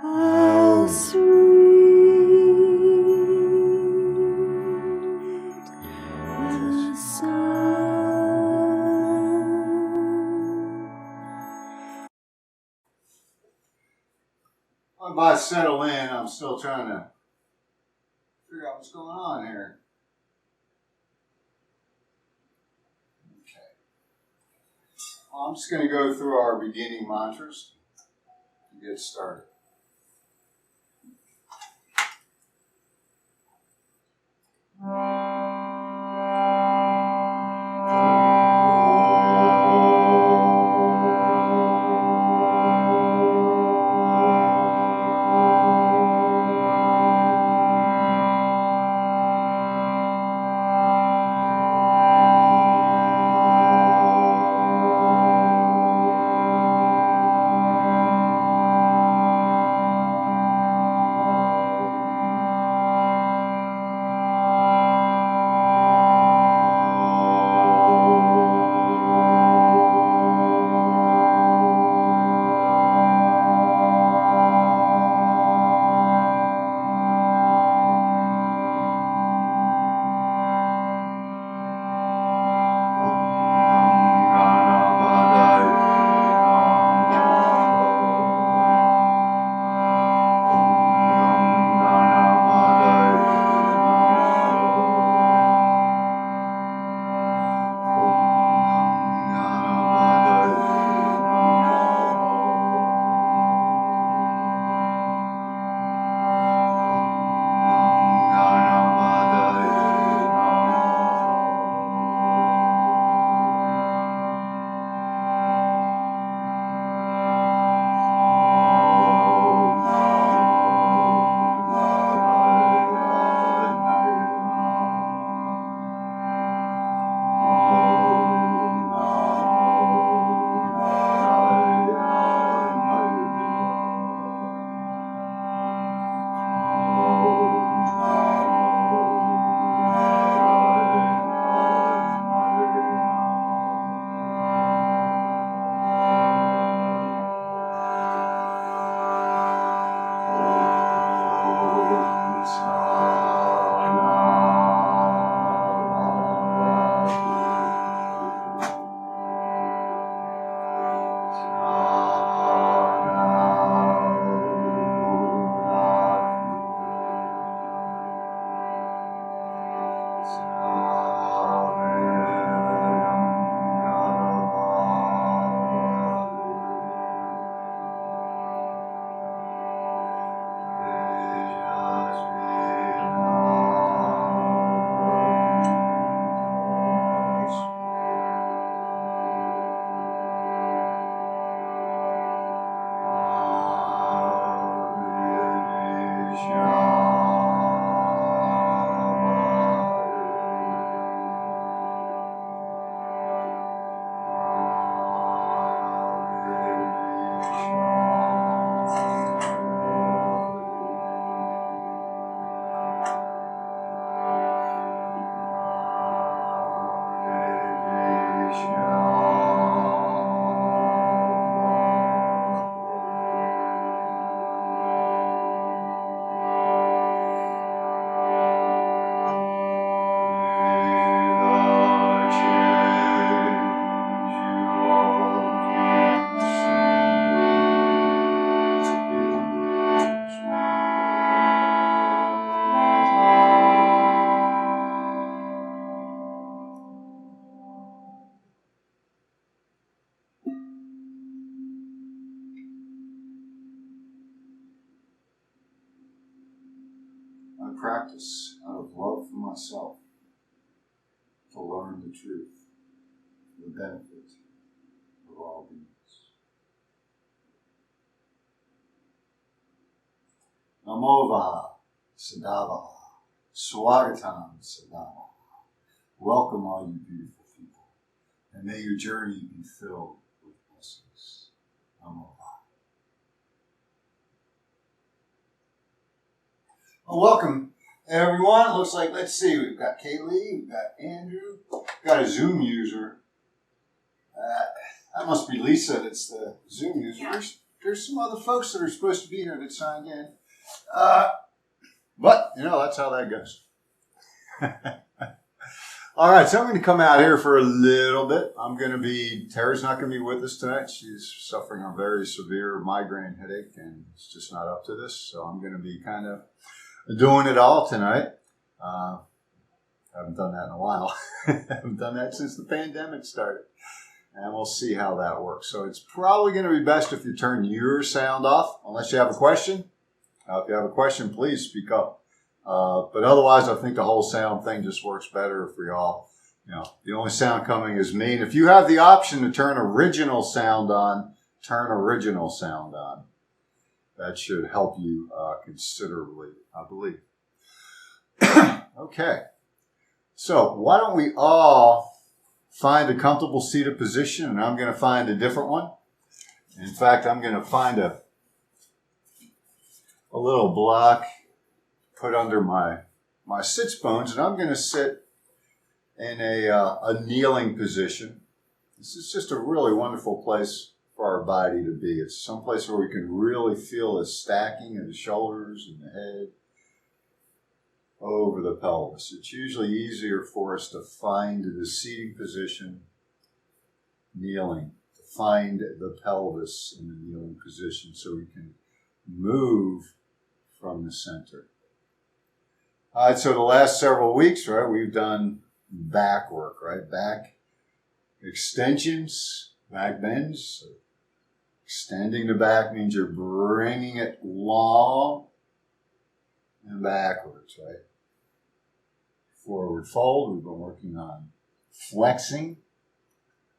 how sweet the sound. If I settle in, I'm still trying to figure out what's going on here. Okay. Well, I'm just going to go through our beginning mantras to get started. I practice out of love for myself to learn the truth, the benefit of all beings. Namova Sadava, Swagatam Sadava. Welcome all you beautiful people, and may your journey be filled with blessings. Namova. Well, welcome everyone. It looks like, let's see, we've got Kaylee, we've got Andrew, we've got a Zoom user. That must be Lisa that's the Zoom user. Yeah. there's some other folks that are supposed to be here that signed in. But, that's how that goes. All right, so I'm going to come out here for a little bit. Tara's not going to be with us tonight. She's suffering a very severe migraine headache, and it's just not up to this. So I'm going to be kind of doing it all tonight. I haven't done that in a while. I haven't done that since the pandemic started. And we'll see how that works. So it's probably going to be best if you turn your sound off, unless you have a question. If you have a question, please speak up. But otherwise, I think the whole sound thing just works better for y'all. The only sound coming is me. And if you have the option to turn original sound on, turn original sound on. That should help you considerably, I believe. Okay. So why don't we all find a comfortable seated position, and I'm going to find a different one. In fact, I'm going to find a little block, put under my sits bones, and I'm going to sit in a kneeling position. This is just a really wonderful place for our body to be. It's some place where we can really feel the stacking of the shoulders and the head over the pelvis. It's usually easier for us to find the seating position kneeling, to find the pelvis in the kneeling position so we can move from the center. All right, so the last several weeks, right, we've done back work, right? Back extensions, back bends. So extending the back means you're bringing it long and backwards, right? Forward fold, we've been working on flexing,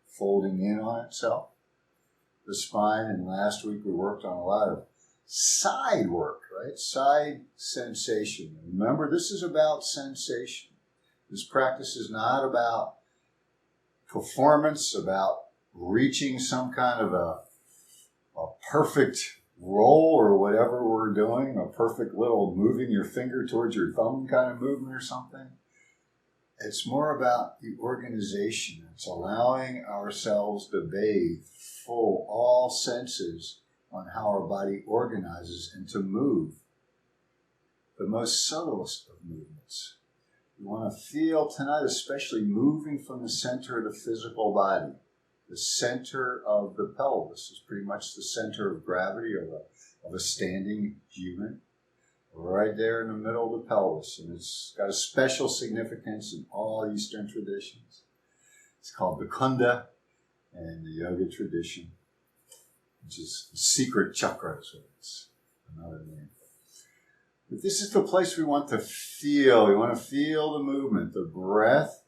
folding in on itself, the spine, and last week we worked on a lot of side work, right? Side sensation. Remember, this is about sensation. This practice is not about performance, about reaching some kind of a perfect roll or whatever we're doing, a perfect little moving your finger towards your thumb kind of movement or something. It's more about the organization. It's allowing ourselves to bathe full all senses on how our body organizes and to move. The most subtlest of movements. We want to feel tonight, especially moving from the center of the physical body. The center of the pelvis is pretty much the center of gravity of a standing human. Right there in the middle of the pelvis. And it's got a special significance in all Eastern traditions. It's called the Kunda in the yoga tradition, which is the secret chakra, so it's another name. But this is the place we want to feel. We want to feel the movement, the breath.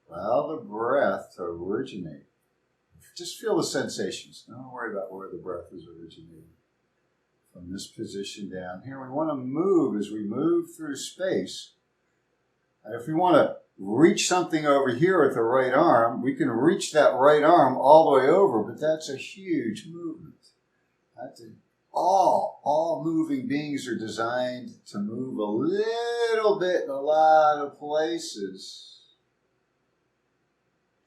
Allow the breath to originate. Just feel the sensations. Don't worry about where the breath is originating. From this position down here, we want to move as we move through space. And if we want to reach something over here with the right arm, we can reach that right arm all the way over, but that's a huge movement. All moving beings are designed to move a little bit in a lot of places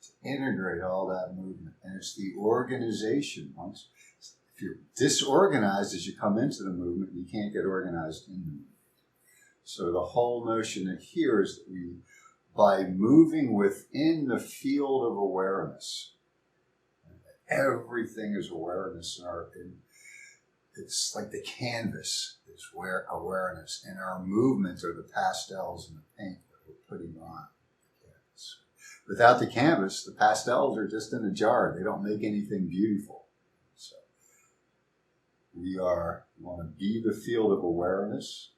to integrate all that movement. And it's the organization. If you're disorganized as you come into the movement, you can't get organized in the movement. So the whole notion here is that we, by moving within the field of awareness, everything is awareness. It's like the canvas is where awareness, and our movements are the pastels and the paint that we're putting on the canvas. Without the canvas, the pastels are just in a jar. They don't make anything beautiful. So we want to be the field of awareness,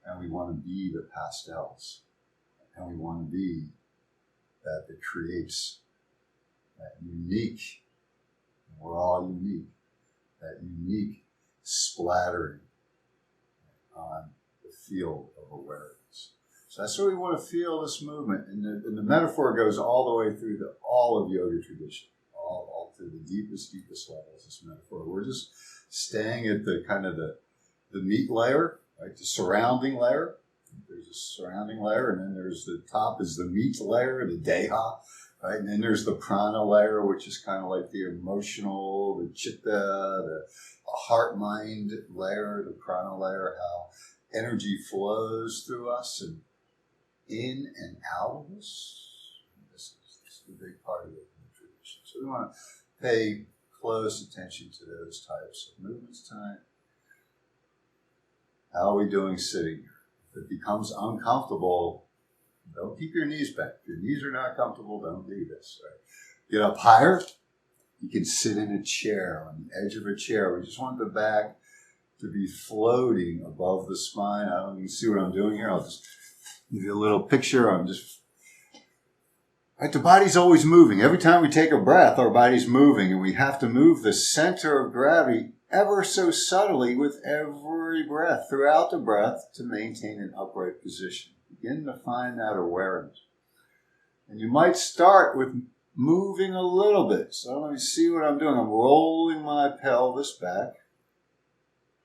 and we want to be the pastels, and we want to be that creates that unique, and we're all unique, that unique splattering on the field of awareness. So that's where we want to feel this movement, and the metaphor goes all the way through all of yoga tradition, all to the deepest levels. This metaphor, we're just staying at the kind of the meat layer, like the surrounding layer. There's a surrounding layer, and then there's the top is the meat layer, the deha, right? And then there's the prana layer, which is kind of like the emotional, the chitta, the heart-mind layer, the prana layer, how energy flows through us and in and out of us. This is a big part of it in the tradition. So we want to pay close attention to those types of movements tonight. How are we doing sitting here? If it becomes uncomfortable, don't keep your knees bent. If your knees are not comfortable, don't do this. Right? Get up higher. You can sit in a chair, on the edge of a chair. We just want the back to be floating above the spine. I don't know if you can see what I'm doing here. I'll just give you a little picture. Right, the body's always moving. Every time we take a breath, our body's moving, and we have to move the center of gravity ever so subtly with every breath, throughout the breath, to maintain an upright position. Begin to find that awareness. And you might start with moving a little bit. So let me see what I'm doing. I'm rolling my pelvis back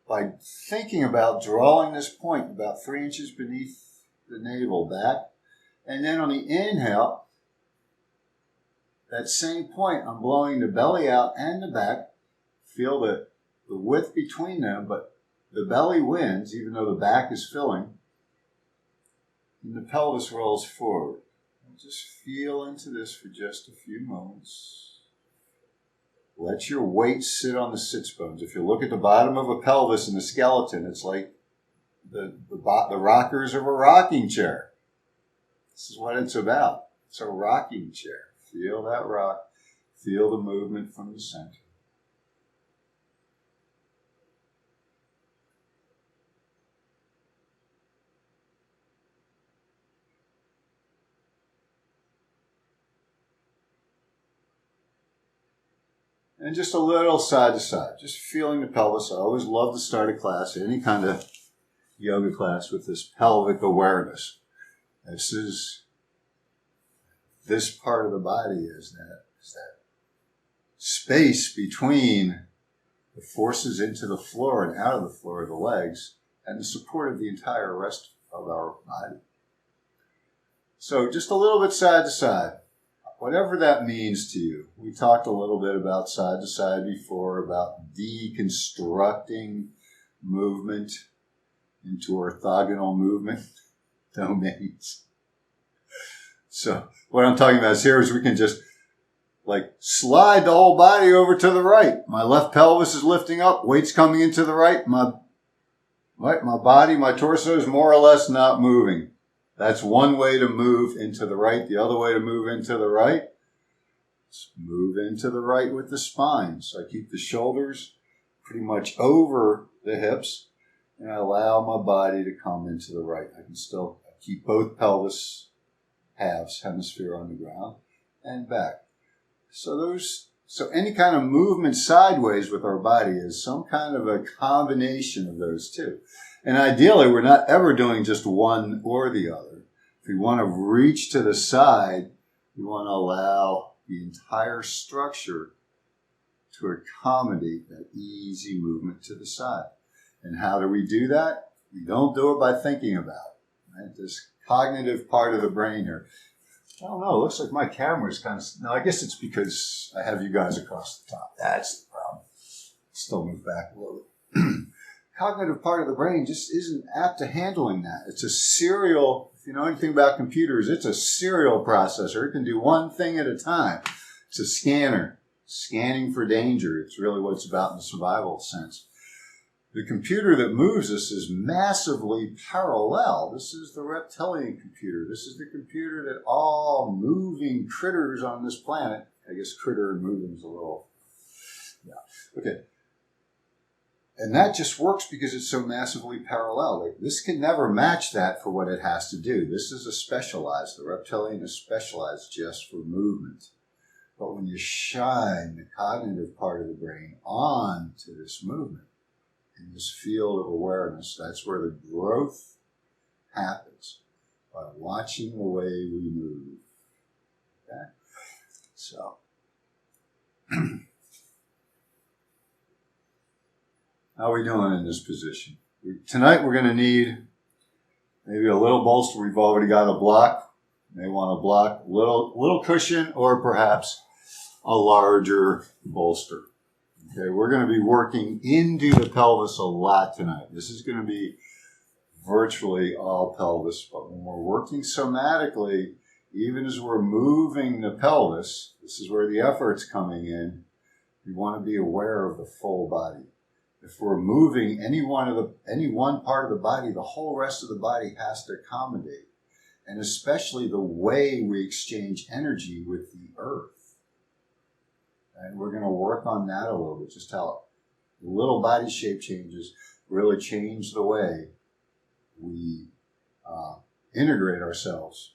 by thinking about drawing this point about 3 inches beneath the navel back. And then on the inhale, that same point, I'm blowing the belly out and the back. Feel the width between them, but the belly wins, even though the back is filling. And the pelvis rolls forward. And just feel into this for just a few moments. Let your weight sit on the sits bones. If you look at the bottom of a pelvis in the skeleton, it's like the rockers of a rocking chair. This is what it's about. It's a rocking chair. Feel that rock. Feel the movement from the center. And just a little side to side, just feeling the pelvis. I always love to start a class, any kind of yoga class, with this pelvic awareness. This part of the body is that space between the forces into the floor and out of the floor of the legs, and the support of the entire rest of our body. So just a little bit side to side. Whatever that means to you. We talked a little bit about side to side before, about deconstructing movement into orthogonal movement domains. So what I'm talking about here is we can just slide the whole body over to the right. My left pelvis is lifting up, weight's coming into the right. My body, my torso is more or less not moving. That's one way to move into the right. The other way to move into the right is move into the right with the spine. So I keep the shoulders pretty much over the hips, and I allow my body to come into the right. I can still keep both pelvis halves, hemisphere on the ground, and back. So any kind of movement sideways with our body is some kind of a combination of those two. And ideally, we're not ever doing just one or the other. If we want to reach to the side, we want to allow the entire structure to accommodate that easy movement to the side. And how do we do that? We don't do it by thinking about it. Right? This cognitive part of the brain here. I don't know. It looks like my camera is kind of... No, I guess it's because I have you guys across the top. That's the problem. Still move back a little bit. Cognitive part of the brain just isn't apt to handling that. It's a serial... If you know anything about computers, it's a serial processor. It can do one thing at a time. It's a scanner. Scanning for danger. It's really what it's about in the survival sense. The computer that moves us is massively parallel. This is the reptilian computer. This is the computer that all moving critters on this planet, I guess critter and moving is a little, yeah. Okay. And that just works because it's so massively parallel. This can never match that for what it has to do. This is the reptilian is specialized just for movement. But when you shine the cognitive part of the brain on to this movement, in this field of awareness, that's where the growth happens, by watching the way we move. Okay? So, how are we doing in this position? Tonight we're going to need maybe a little bolster. We've already got a block. You may want to block a little cushion or perhaps a larger bolster. Okay, we're going to be working into the pelvis a lot tonight. This is going to be virtually all pelvis, but when we're working somatically, even as we're moving the pelvis, this is where the effort's coming in. We want to be aware of the full body. If we're moving any one part of the body, the whole rest of the body has to accommodate, and especially the way we exchange energy with the earth. And we're going to work on that a little bit, just how little body shape changes really change the way we integrate ourselves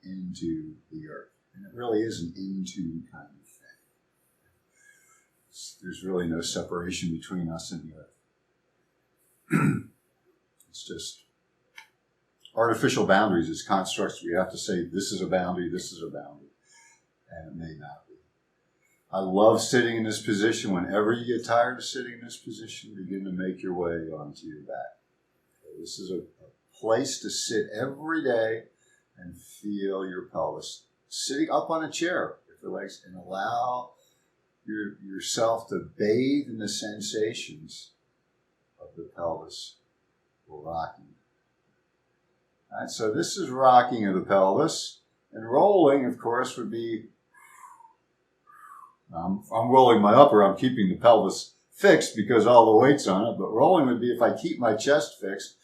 into the earth. And it really is an into kind of thing. There's really no separation between us and the earth. It's just artificial boundaries. It's constructs. We have to say this is a boundary, this is a boundary. And it may not be. I love sitting in this position. Whenever you get tired of sitting in this position, begin to make your way onto your back. Okay, this is a place to sit every day and feel your pelvis. Sitting up on a chair with the legs and allow yourself to bathe in the sensations of the pelvis rocking. All right, so this is rocking of the pelvis. And rolling, of course, would be I'm rolling my upper, I'm keeping the pelvis fixed because all the weight's on it, but rolling would be if I keep my chest fixed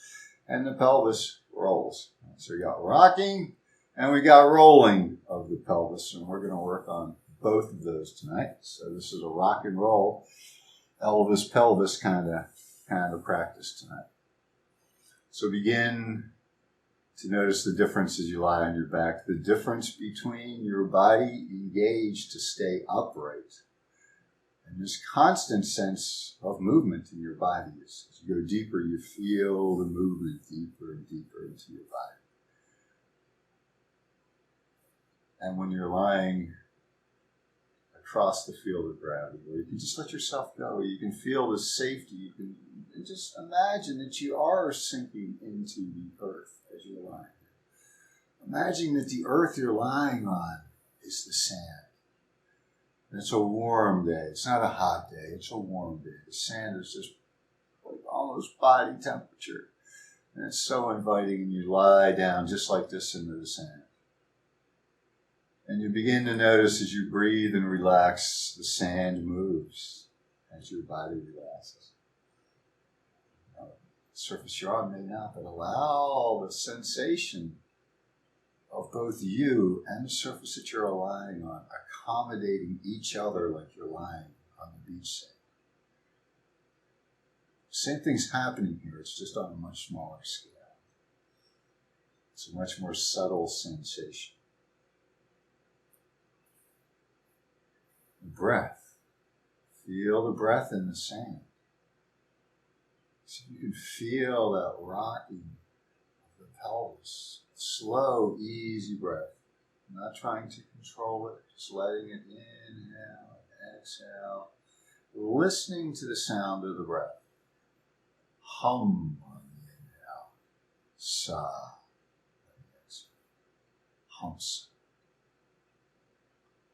and the pelvis rolls. So we got rocking and we got rolling of the pelvis, and we're going to work on both of those tonight. So this is a rock and roll, Elvis pelvis kind of practice tonight. So begin to notice the difference as you lie on your back, the difference between your body engaged to stay upright and this constant sense of movement in your body. As you go deeper, you feel the movement deeper and deeper into your body. And when you're lying across the field of gravity, where you can just let yourself go, you can feel the safety, you can just imagine that you are sinking into the earth as you're lying. Imagine that the earth you're lying on is the sand. And it's a warm day. It's not a hot day. It's a warm day. The sand is just like almost body temperature. And it's so inviting, and you lie down just like this into the sand. And you begin to notice as you breathe and relax, the sand moves as your body relaxes. Now, the surface you're on may not, but allow the sensation of both you and the surface that you're lying on, accommodating each other like you're lying on the beach sand. Same thing's happening here, it's just on a much smaller scale. It's a much more subtle sensation. The breath. Feel the breath in the sand. So you can feel that rocking of the pelvis. Slow, easy breath. Not trying to control it, just letting it inhale and exhale. Listening to the sound of the breath. Hum on the inhale. Sa on the exhale. Hums.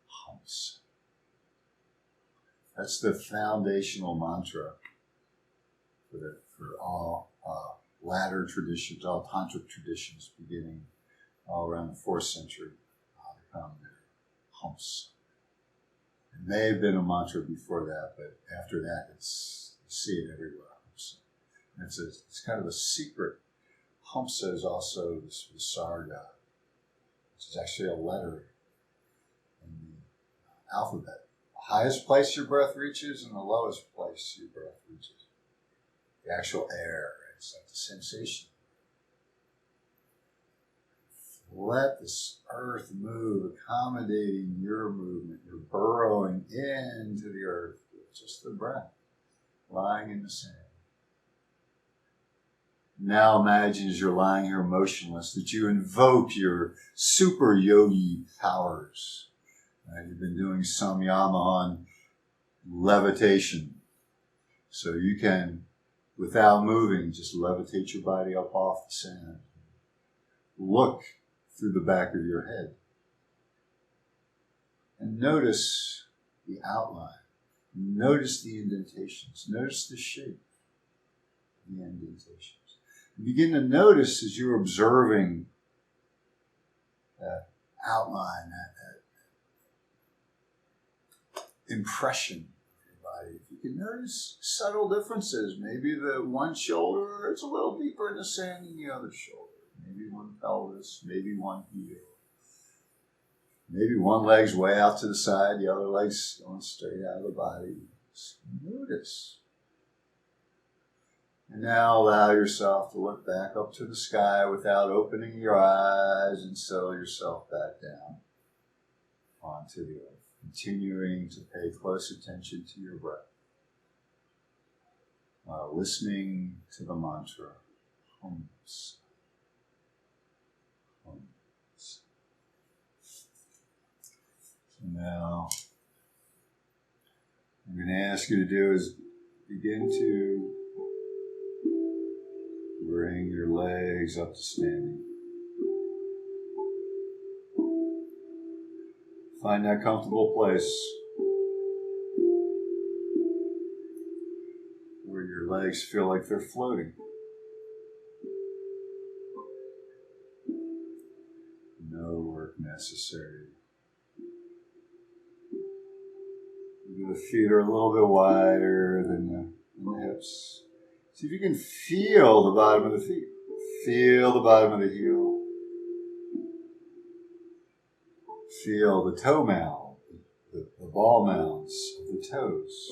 Hums. That's the foundational mantra for all latter traditions, all tantric traditions beginning all around the 4th century. They come there. Hums. It may have been a mantra before that, but after that, you see it everywhere. It's kind of a secret. Hamsa is also the sarga, which is actually a letter in the alphabet. The highest place your breath reaches and the lowest place your breath reaches. The actual air, it's like the sensation. Let this earth move, accommodating your movement. You're burrowing into the earth with just the breath, lying in the sand. Now imagine as you're lying here motionless that you invoke your super yogi powers. You've been doing samyama on levitation. So you can, without moving, just levitate your body up off the sand. Look through the back of your head. And notice the outline. Notice the indentations. Notice the shape of the indentations. And begin to notice as you're observing that outline, that impression of your body. If you can notice subtle differences, maybe the one shoulder, it's a little deeper in the sand than the other shoulder. Maybe one pelvis, maybe one heel. Maybe one leg's way out to the side, the other leg's going straight out of the body. Just notice. And now allow yourself to look back up to the sky without opening your eyes and settle yourself back down onto the earth. Continuing to pay close attention to your breath while listening to the mantra, Hum. Hum. So now, what I'm going to ask you to do is begin to bring your legs up to standing. Find that comfortable place where your legs feel like they're floating. No work necessary. Maybe the feet are a little bit wider than the hips. See if you can feel the bottom of the feet. Feel the bottom of the heel. Feel the toe mound, the ball mounds of the toes.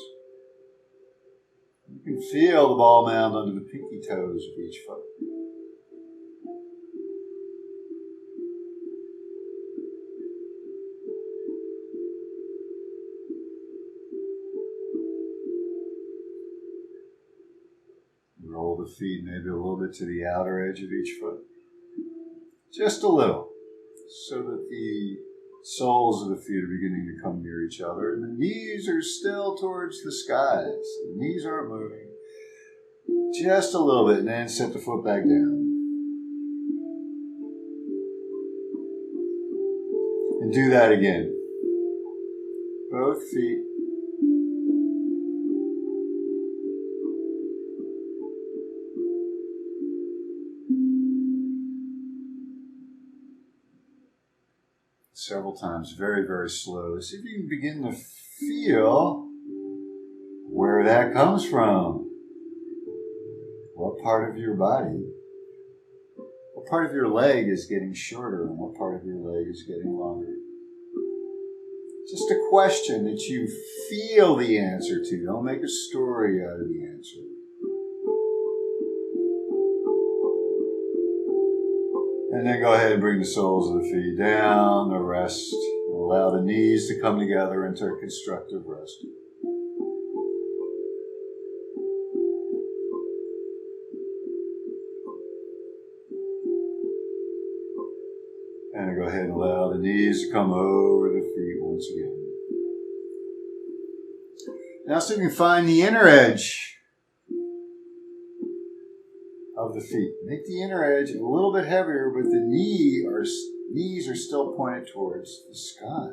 You can feel the ball mound under the pinky toes of each foot. Roll the feet maybe a little bit to the outer edge of each foot. Just a little, so that the soles of the feet are beginning to come near each other, and the knees are still towards the skies. The knees aren't moving. Just a little bit, and then set the foot back down. And do that again. Both feet. Several times, very, very slow. See if you can begin to feel where that comes from. What part of your body, what part of your leg is getting shorter and what part of your leg is getting longer? Just a question that you feel the answer to. Don't make a story out of the answer. And then go ahead and bring the soles of the feet down to rest. Allow the knees to come together into a constructive rest. And go ahead and allow the knees to come over the feet once again. Now see if you can find the inner edge of the feet. Make the inner edge a little bit heavier, but the knees are still pointed towards the sky.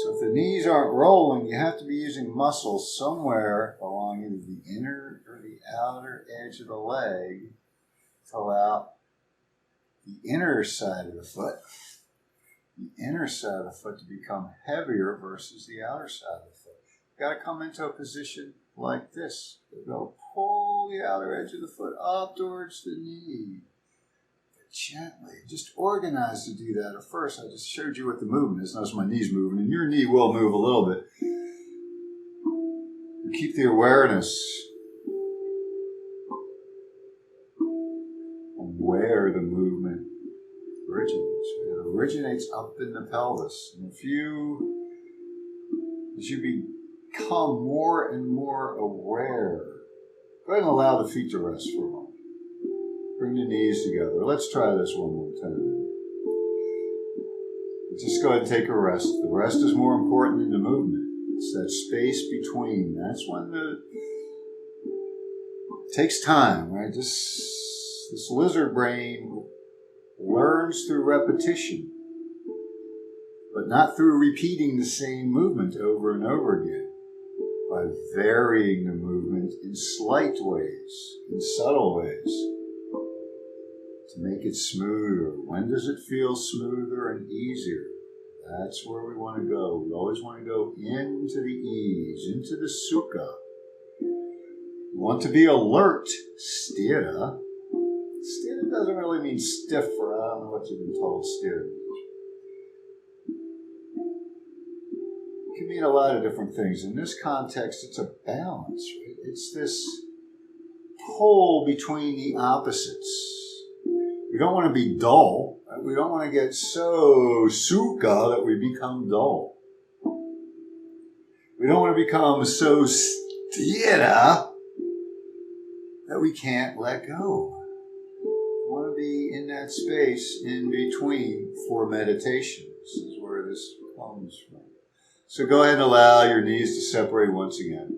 So if the knees aren't rolling, you have to be using muscles somewhere along either the inner or the outer edge of the leg to allow the inner side of the foot to become heavier versus the outer side of the foot. You've got to come into a position like this. Go pull the outer edge of the foot up towards the knee. But gently, just organize to do that. At first, I just showed you what the movement is. Notice my knee's moving, and your knee will move a little bit. And keep the awareness on where the movement originates. It originates up in the pelvis. And as you become more and more aware, go ahead and allow the feet to rest for a moment. Bring the knees together. Let's try this one more time. Just go ahead and take a rest. The rest is more important than the movement. It's that space between. That's when it takes time, right? This lizard brain learns through repetition, but not through repeating the same movement over and over again, by varying the movement in slight ways, in subtle ways, to make it smoother. When does it feel smoother and easier? That's where we want to go. We always want to go into the ease, into the sukha. We want to be alert, sthira. Sthira doesn't really mean stiff, or I don't know what you've been told sthira means. It can mean a lot of different things. In this context, it's a balance, right? It's this pull between the opposites. We don't want to be dull. Right? We don't want to get so sukha that we become dull. We don't want to become so sthira that we can't let go. We want to be in that space in between for meditation. This is where this comes from. So go ahead and allow your knees to separate once again.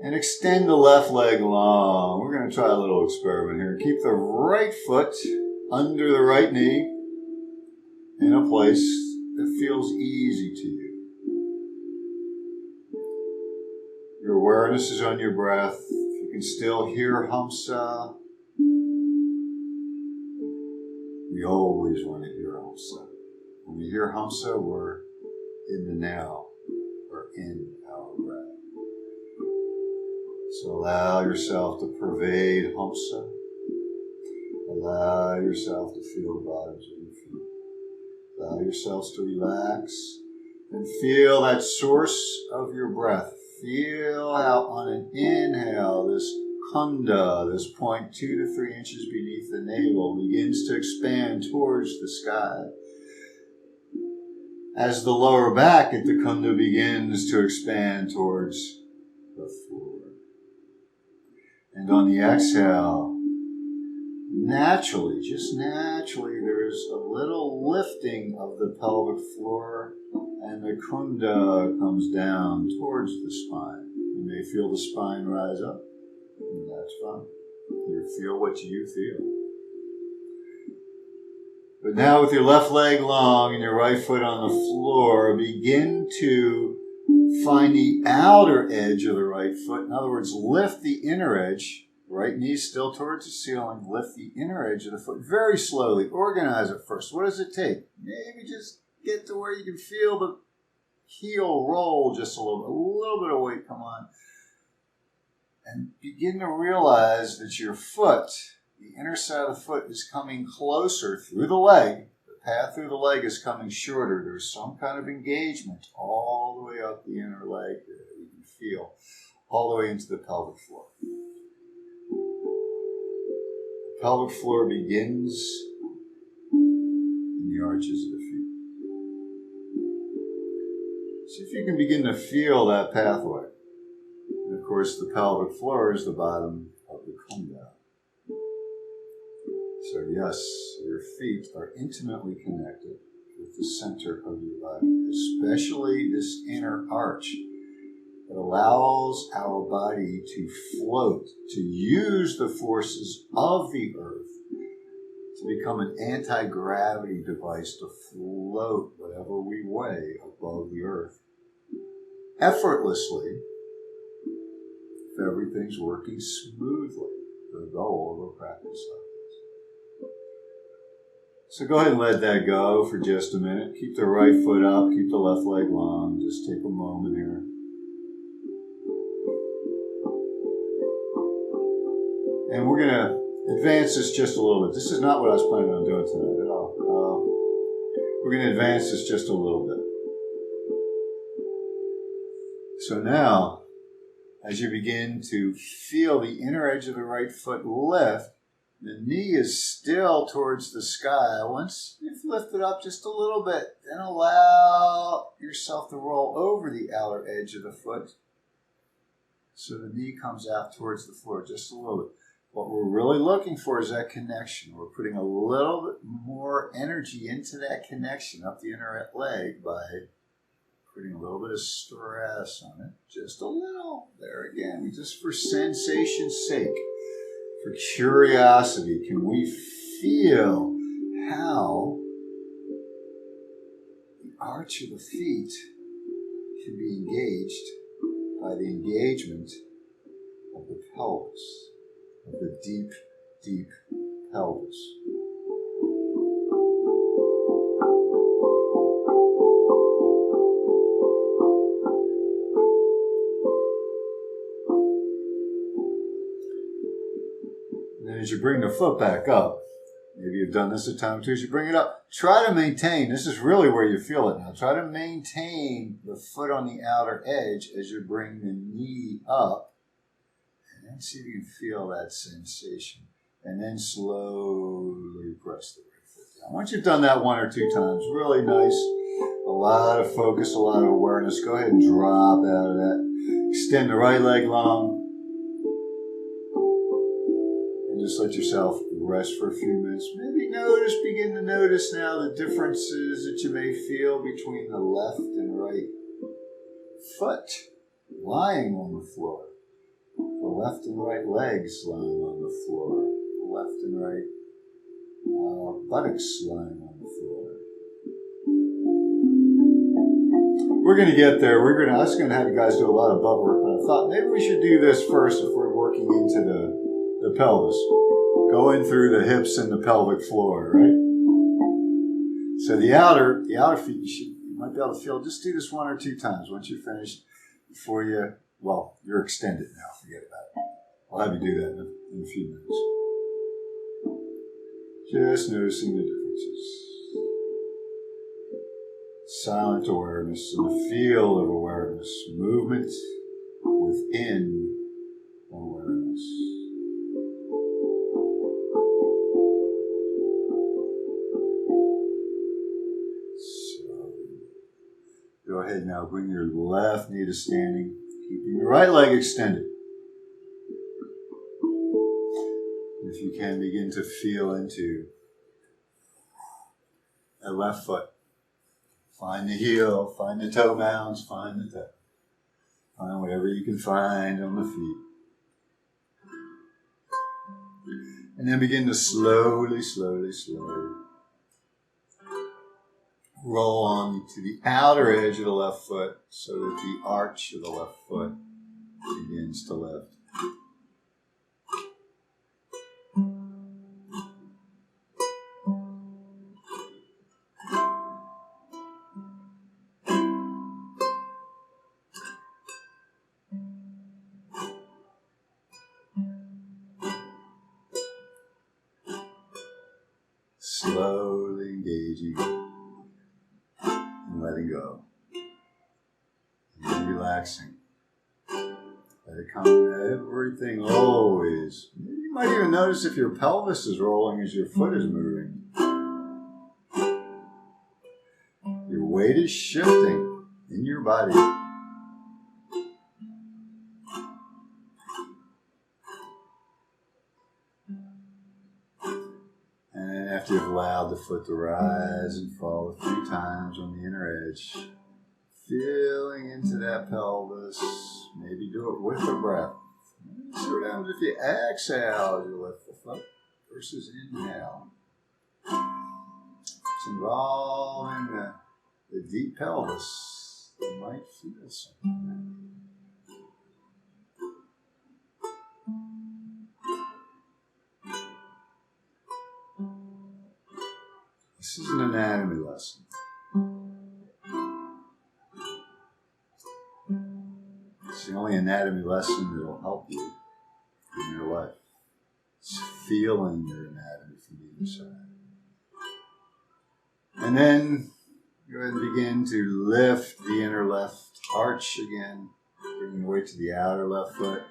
And extend the left leg long. We're going to try a little experiment here. Keep the right foot under the right knee in a place that feels easy to you. Your awareness is on your breath. If you can still hear Hamsa, we always want to hear Hamsa. When we hear Hamsa, we're in the now. We're in our breath. So allow yourself to pervade Hamsa. Allow yourself to feel the bottoms of your feet. Allow yourselves to relax and feel that source of your breath. Feel how on an inhale, this khanda, this point 2 to 3 inches beneath the navel, begins to expand towards the sky. As the lower back at the khanda begins to expand towards the floor. And on the exhale, naturally, just naturally, there's a little lifting of the pelvic floor and the khanda comes down towards the spine. You may feel the spine rise up, and that's fine. You feel what you feel. But now with your left leg long and your right foot on the floor, begin to find the outer edge of the right foot. In other words, lift the inner edge. Right knee still towards the ceiling. Lift the inner edge of the foot very slowly. Organize it first. What does it take? Maybe just get to where you can feel the heel roll just a little bit of weight come on. And begin to realize that your foot, the inner side of the foot, is coming closer through the leg. The path through the leg is coming shorter. There's some kind of engagement all the way up the inner leg that you can feel, all the way into the pelvic floor. The pelvic floor begins in the arches of the feet. See if you can begin to feel that pathway. And of course, the pelvic floor is the bottom of the khanda. So yes, your feet are intimately connected with the center of your body, especially this inner arch that allows our body to float, to use the forces of the earth to become an anti-gravity device to float whatever we weigh above the earth. Effortlessly, if everything's working smoothly, the goal of a practice like this. So go ahead and let that go for just a minute. Keep the right foot up, keep the left leg long. Just take a moment here. And we're going to advance this just a little bit. This is not what I was planning on doing tonight at all. We're going to advance this just a little bit. So now, as you begin to feel the inner edge of the right foot lift, the knee is still towards the sky. Once you've lifted up just a little bit, then allow yourself to roll over the outer edge of the foot so the knee comes out towards the floor just a little bit. What we're really looking for is that connection. We're putting a little bit more energy into that connection up the inner leg by putting a little bit of stress on it. Just a little. There again, just for sensation's sake. For curiosity, can we feel how the arch of the feet can be engaged by the engagement of the pelvis, of the deep, deep pelvis. And then as you bring the foot back up, maybe you've done this a time or two, as you bring it up, try to maintain, this is really where you feel it now, try to maintain the foot on the outer edge as you bring the knee up, and then see if you can feel that sensation. And then slowly press the right foot down. Once you've done that one or two times, really nice, a lot of focus, a lot of awareness, go ahead and drop out of that. Extend the right leg long. Just let yourself rest for a few minutes. Maybe begin to notice now the differences that you may feel between the left and right foot lying on the floor, the left and right legs lying on the floor, the left and right buttocks lying on the floor. We're going to get there. I was going to have you guys do a lot of butt work, but I thought maybe we should do this first if we're working into the pelvis, going through the hips and the pelvic floor, right? So the outer feet, you might be able to feel, just do this one or two times once you're finished before you're extended now, forget about it. I'll have you do that in a few minutes. Just noticing the differences. Silent awareness and the field of awareness, movement within awareness. Go ahead now, bring your left knee to standing, keeping your right leg extended. If you can, begin to feel into that left foot. Find the heel, find the toe mounds, find the toe. Find whatever you can find on the feet. And then begin to slowly roll on to the outer edge of the left foot so that the arch of the left foot begins to lift. Slowly engaging and letting go. And then relaxing. Let it come to everything always. You might even notice if your pelvis is rolling as your foot is moving. Your weight is shifting in your body. After you've allowed the foot to rise and fall a few times on the inner edge, feeling into that pelvis, maybe do it with the breath. See what happens if you exhale as you lift the foot versus inhale. It's involving the deep pelvis. You might feel something. This is an anatomy lesson. It's the only anatomy lesson that will help you in your life. It's feeling your anatomy from the inside. And then go ahead and begin to lift the inner left arch again, bringing the weight to the outer left foot.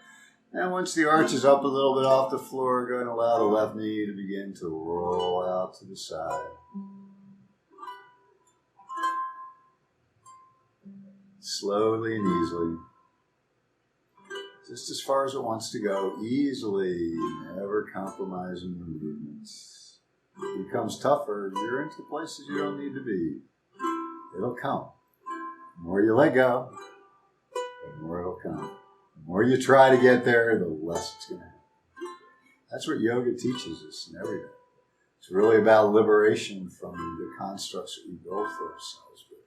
And once the arch is up a little bit off the floor, go ahead and allow the left knee to begin to roll out to the side. Slowly and easily. Just as far as it wants to go, easily, never compromising your movements. If it becomes tougher, you're into places you don't need to be. It'll come. The more you let go, the more it'll come. The more you try to get there, the less it's going to happen. That's what yoga teaches us in every day. It's really about liberation from the constructs that we build for ourselves. But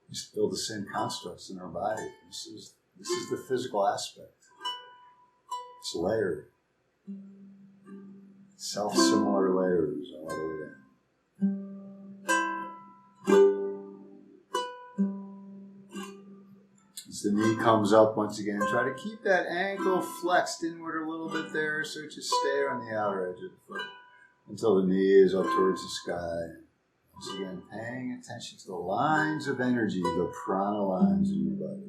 we still build the same constructs in our body. This is the physical aspect. It's layered. Self-similar layers all the way down. As the knee comes up once again, try to keep that ankle flexed inward a little bit there, so just stay on the outer edge of the foot until the knee is up towards the sky. Once again, paying attention to the lines of energy, the prana lines in your body.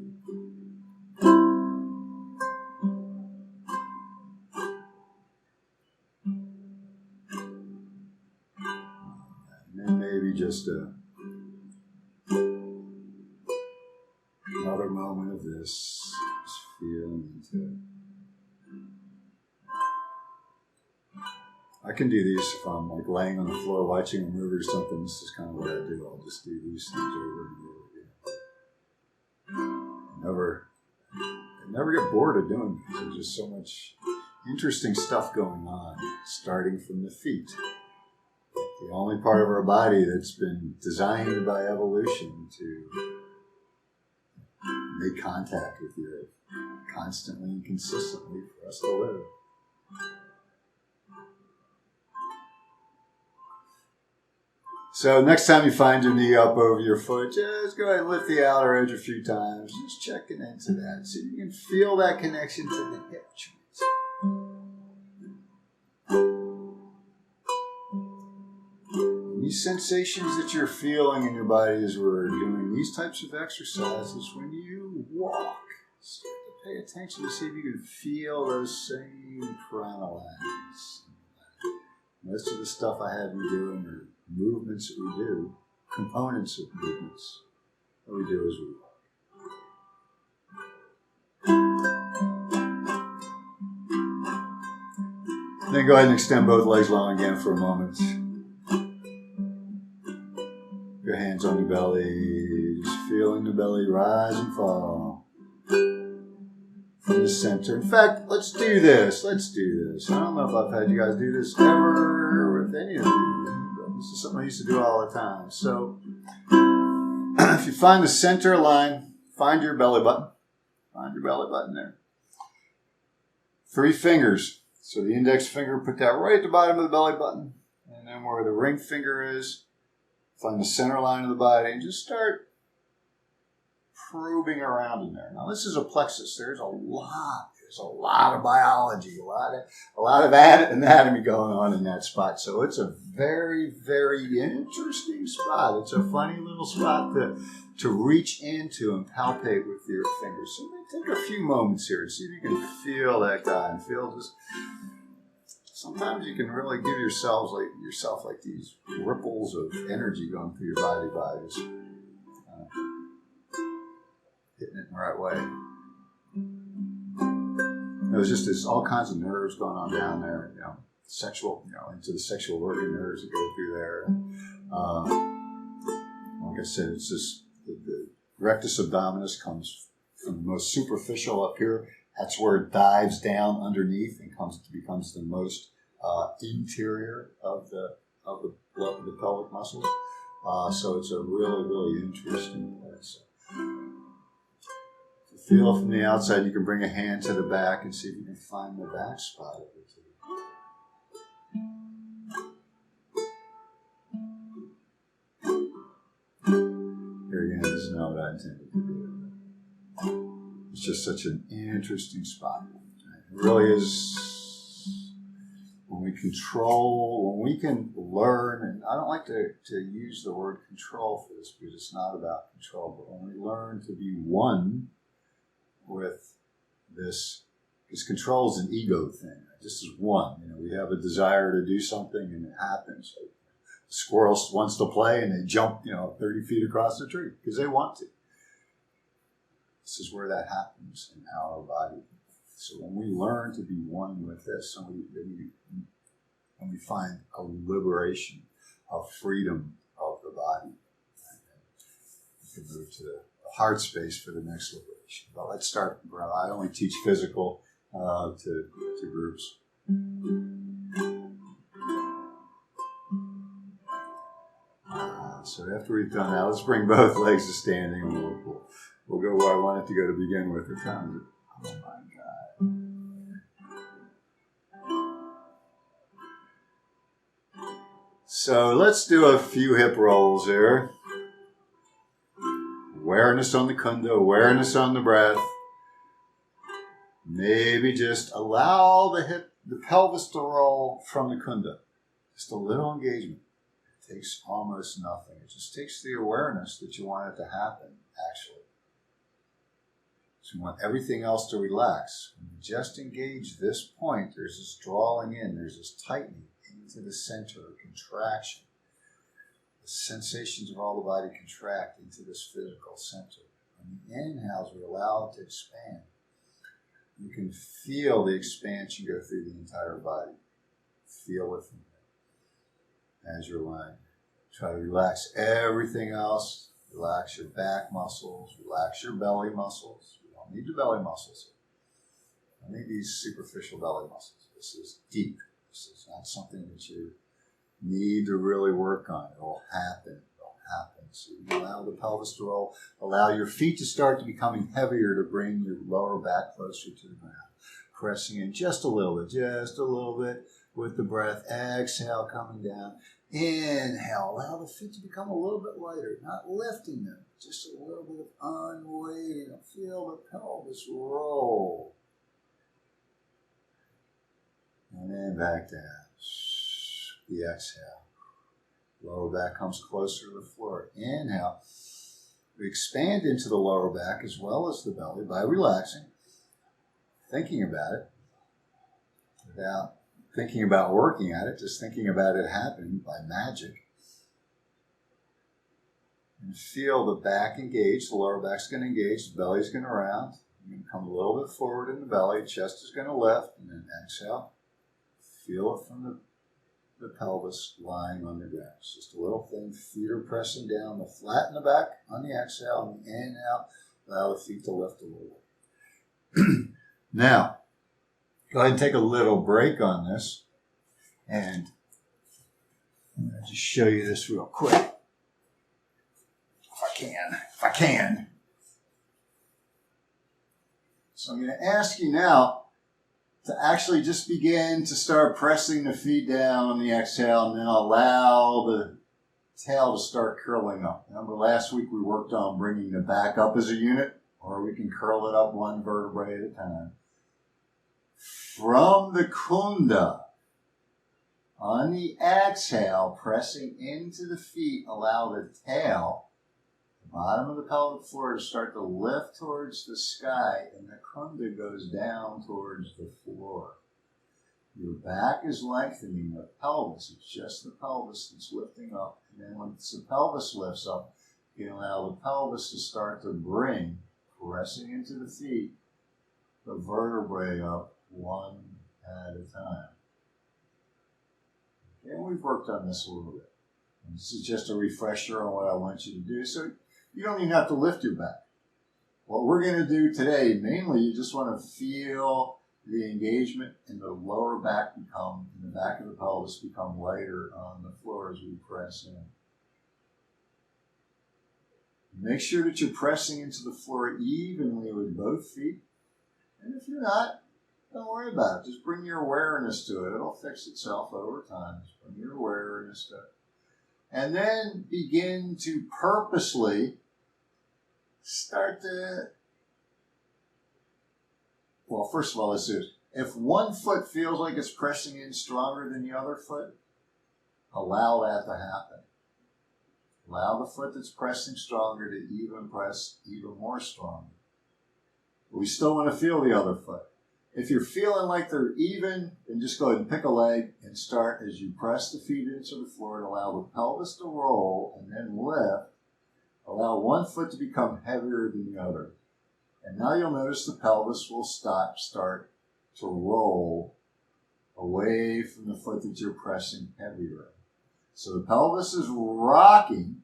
And then maybe just another moment of this, just feeling into it. I can do these if I'm like laying on the floor watching a movie or something. This is kind of what I do. I'll just do these things over and over again. I never get bored of doing these. There's just so much interesting stuff going on, starting from the feet. The only part of our body that's been designed by evolution to make contact with the earth constantly and consistently for us to live. So next time you find your knee up over your foot, just go ahead and lift the outer edge a few times. Just checking into that so you can feel that connection to the hip joints. These sensations that you're feeling in your body as we're doing these types of exercises, when you walk, start to pay attention to see if you can feel those same prana lines. Most of the stuff I have you doing are movements that we do, components of movements that we do as we walk. Then go ahead and extend both legs long again for a moment. Your hands on your belly, just feeling the belly rise and fall from the center. In fact, let's do this. I don't know if I've had you guys do this ever with any of you, but this is something I used to do all the time. So if you find the center line, find your belly button. Find your belly button there. 3 fingers. So the index finger, put that right at the bottom of the belly button. And then where the ring finger is, find the center line of the body and just start probing around in there. Now this is a plexus. There's a lot of biology, a lot of anatomy going on in that spot. So it's a very, very interesting spot. It's a funny little spot to reach into and palpate with your fingers. So take a few moments here to see if you can feel that guy and feel just. Sometimes you can really give yourself like these ripples of energy going through your body by just hitting it in the right way. There's all kinds of nerves going on down there, sexual, into the sexual organ nerves that go through there. Like I said, it's just the rectus abdominis comes from the most superficial up here. That's where it dives down underneath and becomes the most interior of the pelvic muscles. So it's a really, really interesting place. To feel from the outside, you can bring a hand to the back and see if you can find the back spot of it. Here again, this is not what I intended to do. It's just such an interesting spot. It really is. When we control, when we can learn, and I don't like to use the word control for this because it's not about control, but when we learn to be one with this, because control is an ego thing. This is one. We have a desire to do something and it happens. The squirrel wants to play and they jump, 30 feet across the tree because they want to. This is where that happens in our body. So when we learn to be one with this, when we find a liberation, a freedom of the body, we can move to the heart space for the next liberation. But let's start. I only teach physical to groups. So after we've done that, let's bring both legs to standing and we'll go where I want it to go to begin with. What time is it? Oh my God. So let's do a few hip rolls here. Awareness on the kunda, awareness on the breath. Maybe just allow the pelvis to roll from the kunda. Just a little engagement. It takes almost nothing. It just takes the awareness that you want it to happen, actually. So you want everything else to relax. When you just engage this point, there's this drawing in, there's this tightening into the center, contraction. The sensations of all the body contract into this physical center. On the inhales, we allow it to expand. You can feel the expansion go through the entire body. Feel it from there as you're lying. Try to relax everything else. Relax your back muscles. Relax your belly muscles. You don't need the belly muscles. You don't need these superficial belly muscles. This is deep. This is not something that you need to really work on. It will happen. So you allow the pelvis to roll. Allow your feet to start to becoming heavier to bring your lower back closer to the ground. Pressing in just a little bit with the breath. Exhale, coming down. Inhale. Allow the feet to become a little bit lighter, not lifting them. Just a little bit of unweighting. Feel the pelvis roll. And then back down. The exhale. Lower back comes closer to the floor. Inhale. We expand into the lower back as well as the belly by relaxing, thinking about it, without thinking about working at it, just thinking about it happening by magic. And feel the back engage. The lower back's going to engage. The belly's going to round. You're going to come a little bit forward in the belly. Chest is going to lift. And then exhale. Feel it from the pelvis lying on the ground. It's just a little thing. Feet are pressing down. The flat in the back on the exhale. On the inhale, allow the feet to lift a little bit. Now, go ahead and take a little break on this. And I'm going to just show you this real quick. If I can. So I'm going to ask you now to actually just begin to start pressing the feet down on the exhale and then allow the tail to start curling up. Remember last week we worked on bringing the back up as a unit, or we can curl it up one vertebrae at a time. From the kunda, on the exhale, pressing into the feet, allow the tail, the bottom of the pelvic floor, to start to lift towards the sky, and the kunda goes down towards the floor. Your back is lengthening, the pelvis, it's just the pelvis that's lifting up. And then once the pelvis lifts up, you can allow the pelvis to start to bring, pressing into the feet, the vertebrae up one at a time. And we've worked on this a little bit. And this is just a refresher on what I want you to do. So you don't even have to lift your back. What we're going to do today, mainly, you just want to feel the engagement in the lower back become, in the back of the pelvis become lighter on the floor as we press in. Make sure that you're pressing into the floor evenly with both feet. And if you're not, don't worry about it. Just bring your awareness to it. It'll fix itself over time. Just bring your awareness to it. And then begin to purposely start to, well, first of all, let's do this. If one foot feels like it's pressing in stronger than the other foot, allow that to happen. Allow the foot that's pressing stronger to even press even more strongly. But we still want to feel the other foot. If you're feeling like they're even, then just go ahead and pick a leg and start as you press the feet into the floor and allow the pelvis to roll and then lift. Allow one foot to become heavier than the other. And now you'll notice the pelvis will start to roll away from the foot that you're pressing heavier. So the pelvis is rocking,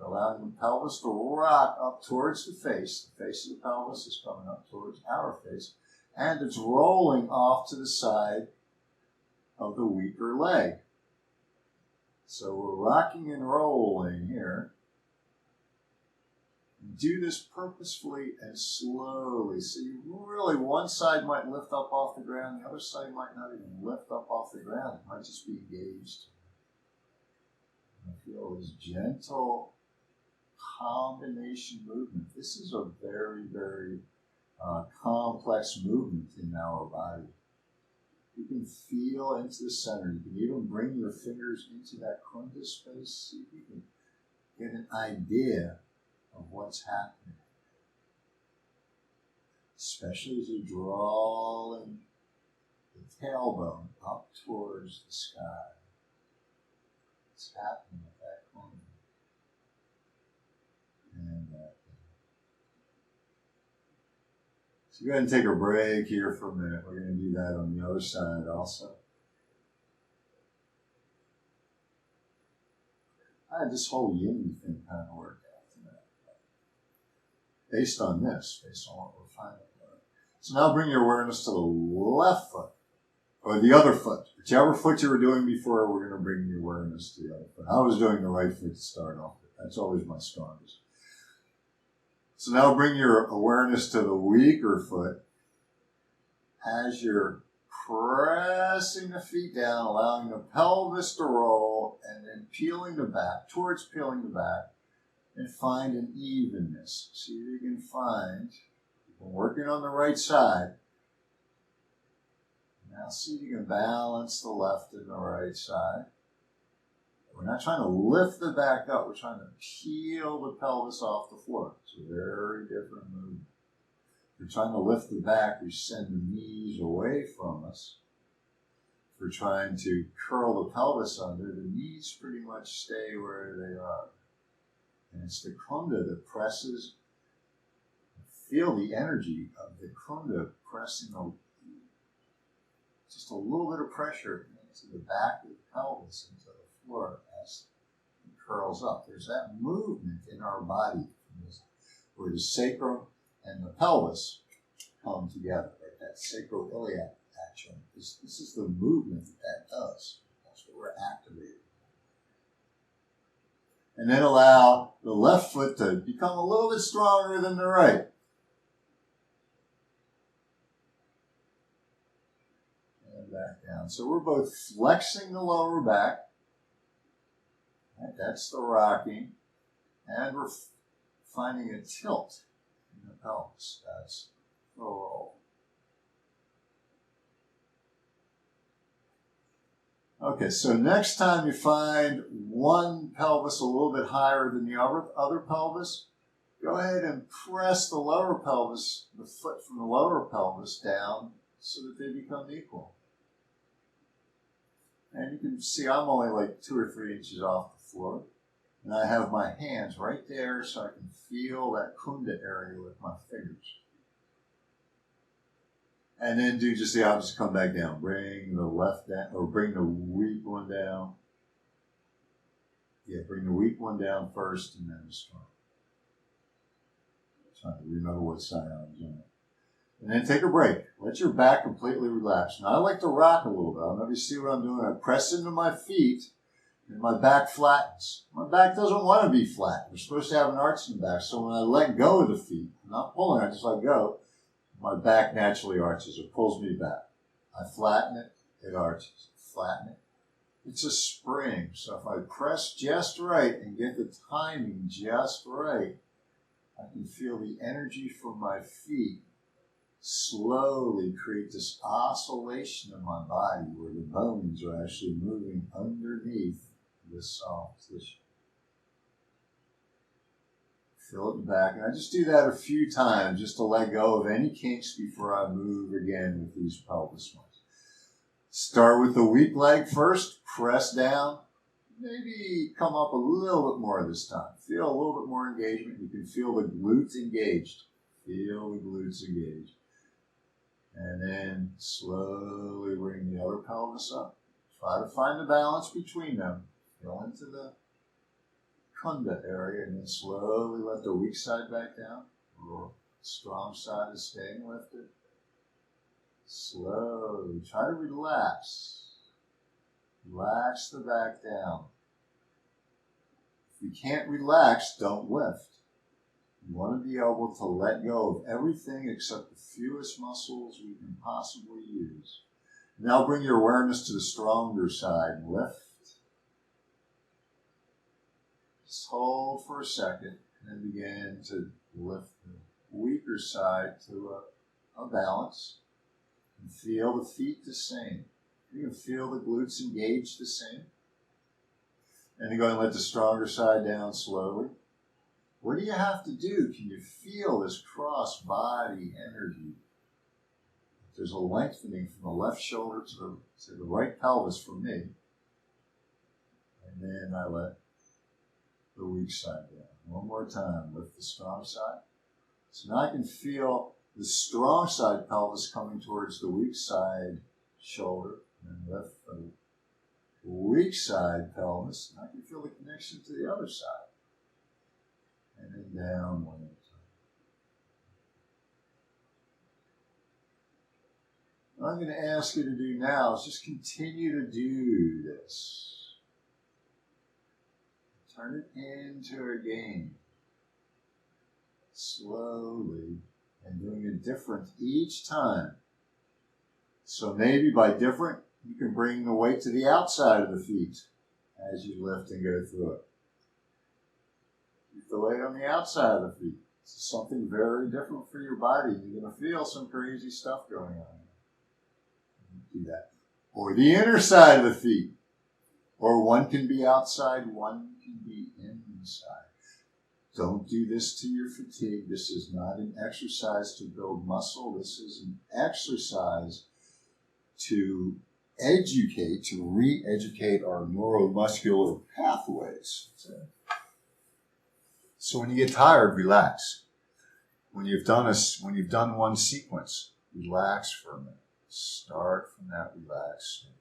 allowing the pelvis to rock up towards the face. The face of the pelvis is coming up towards our face. And it's rolling off to the side of the weaker leg. So we're rocking and rolling here. Do this purposefully and slowly. So you really, one side might lift up off the ground, the other side might not even lift up off the ground. It might just be engaged. And feel this gentle combination movement. This is a very, very complex movement in our body. You can feel into the center. You can even bring your fingers into that kunda space. See if you can get an idea of what's happening. Especially as you draw the tailbone up towards the sky. What's happening at that corner? And so go ahead and take a break here for a minute. We're going to do that on the other side also. I had this whole yin thing kind of worked out tonight. Based on what we're finding. So now bring your awareness to the left foot, or the other foot. Whichever foot you were doing before, we're going to bring your awareness to the other foot. I was doing the right foot to start off with. That's always my strongest. So now bring your awareness to the weaker foot as you're pressing the feet down, allowing the pelvis to roll, and then peeling the back, towards peeling the back, and find an evenness. See if you can find, working on the right side. Now see if you can balance the left and the right side. We're not trying to lift the back up, we're trying to peel the pelvis off the floor. It's a very different movement. If we're trying to lift the back, we send the knees away from us. If we're trying to curl the pelvis under, the knees pretty much stay where they are. And it's the kunda that presses. Feel the energy of the kunda pressing just a little bit of pressure into the back of the pelvis, into the floor as it curls up. There's that movement in our body where the sacrum and the pelvis come together, right? That sacroiliac action. This is the movement that does. That's what we're activating. And then allow the left foot to become a little bit stronger than the right. And back down. So we're both flexing the lower back. Right, that's the rocking. And we're finding a tilt in the pelvis. That's the roll. Okay, so next time you find one pelvis a little bit higher than the other pelvis, go ahead and press the lower pelvis, the foot from the lower pelvis down so that they become equal. And you can see I'm only like 2 or 3 inches off the floor. And I have my hands right there so I can feel that kunda area with my fingers. And then do just the opposite, come back down. Bring the left down, or bring the weak one down. Yeah, bring the weak one down first and then the strong. Trying to remember what side I was on. And then take a break. Let your back completely relax. Now I like to rock a little bit. I don't know if you see what I'm doing. I press into my feet and my back flattens. My back doesn't want to be flat. We're supposed to have an arch in the back. So when I let go of the feet, I'm not pulling, I just let go. My back naturally arches. It pulls me back. I flatten it, it arches. Flatten it. It's a spring. So if I press just right and get the timing just right, I can feel the energy from my feet slowly create this oscillation in my body where the bones are actually moving underneath this soft tissue. Feel it back, and I just do that a few times just to let go of any kinks before I move again with these pelvis ones. Start with the weak leg first, press down, maybe come up a little bit more this time. Feel a little bit more engagement. You can feel the glutes engaged. Feel the glutes engaged. And then slowly bring the other pelvis up. Try to find the balance between them. Feel into the kunda area and then slowly let the weak side back down. The strong side is staying lifted. Slowly try to relax. Relax the back down. If you can't relax, don't lift. You want to be able to let go of everything except the fewest muscles we can possibly use. Now bring your awareness to the stronger side and lift. Just hold for a second and then begin to lift the weaker side to a balance. And feel the feet the same. You can feel the glutes engaged the same. And then go and let the stronger side down slowly. What do you have to do? Can you feel this cross-body energy? There's a lengthening from the left shoulder to the right pelvis for me. And then I let the weak side down. One more time, lift the strong side. So now I can feel the strong side pelvis coming towards the weak side shoulder. And lift the weak side pelvis. And I can feel the connection to the other side. And then down one at a time. What I'm going to ask you to do now is just continue to do this. Turn it into a game. Slowly, and doing it different each time. So maybe by different, you can bring the weight to the outside of the feet as you lift and go through it. Keep the weight on the outside of the feet. This is something very different for your body. You're going to feel some crazy stuff going on. Do that. Or the inner side of the feet. Or one can be outside, one can be inside. Don't do this to your fatigue. This is not an exercise to build muscle. This is an exercise to educate, to re-educate our neuromuscular pathways. So when you get tired, relax. When you've done one sequence, relax for a minute. Start from that relaxation.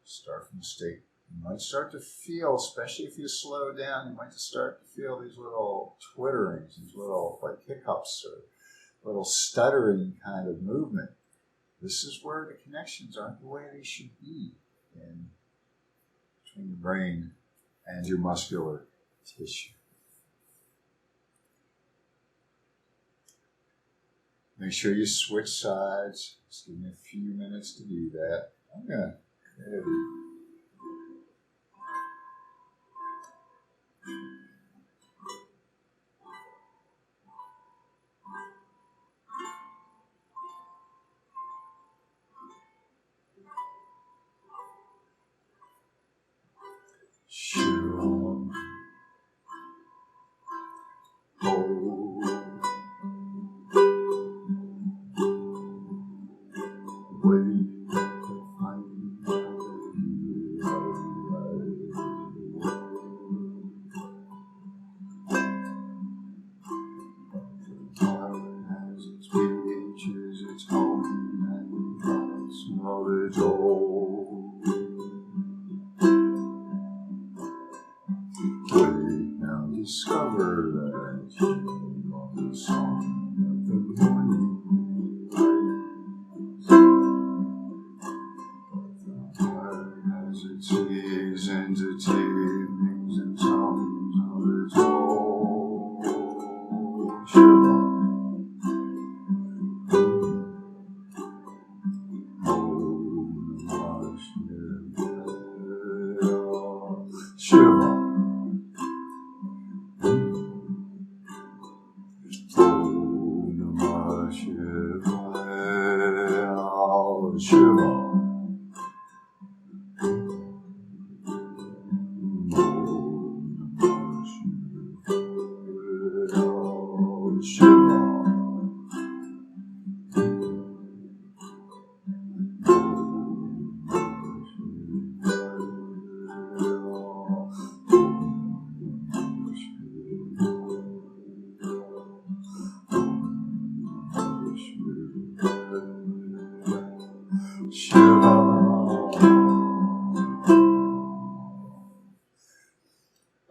Start from the state. You might start to feel, especially if you slow down, you might start to feel these little twitterings, these little like hiccups or little stuttering kind of movement. This is where the connections aren't the way they should be between the brain and your muscular tissue. Make sure you switch sides. Just give me a few minutes to do that. I'm going to... Shivam. Discover that you are the song of the morning light. The heart has its seasons, its evenings, and songs of its own. Shiva. Shiva. Shiva.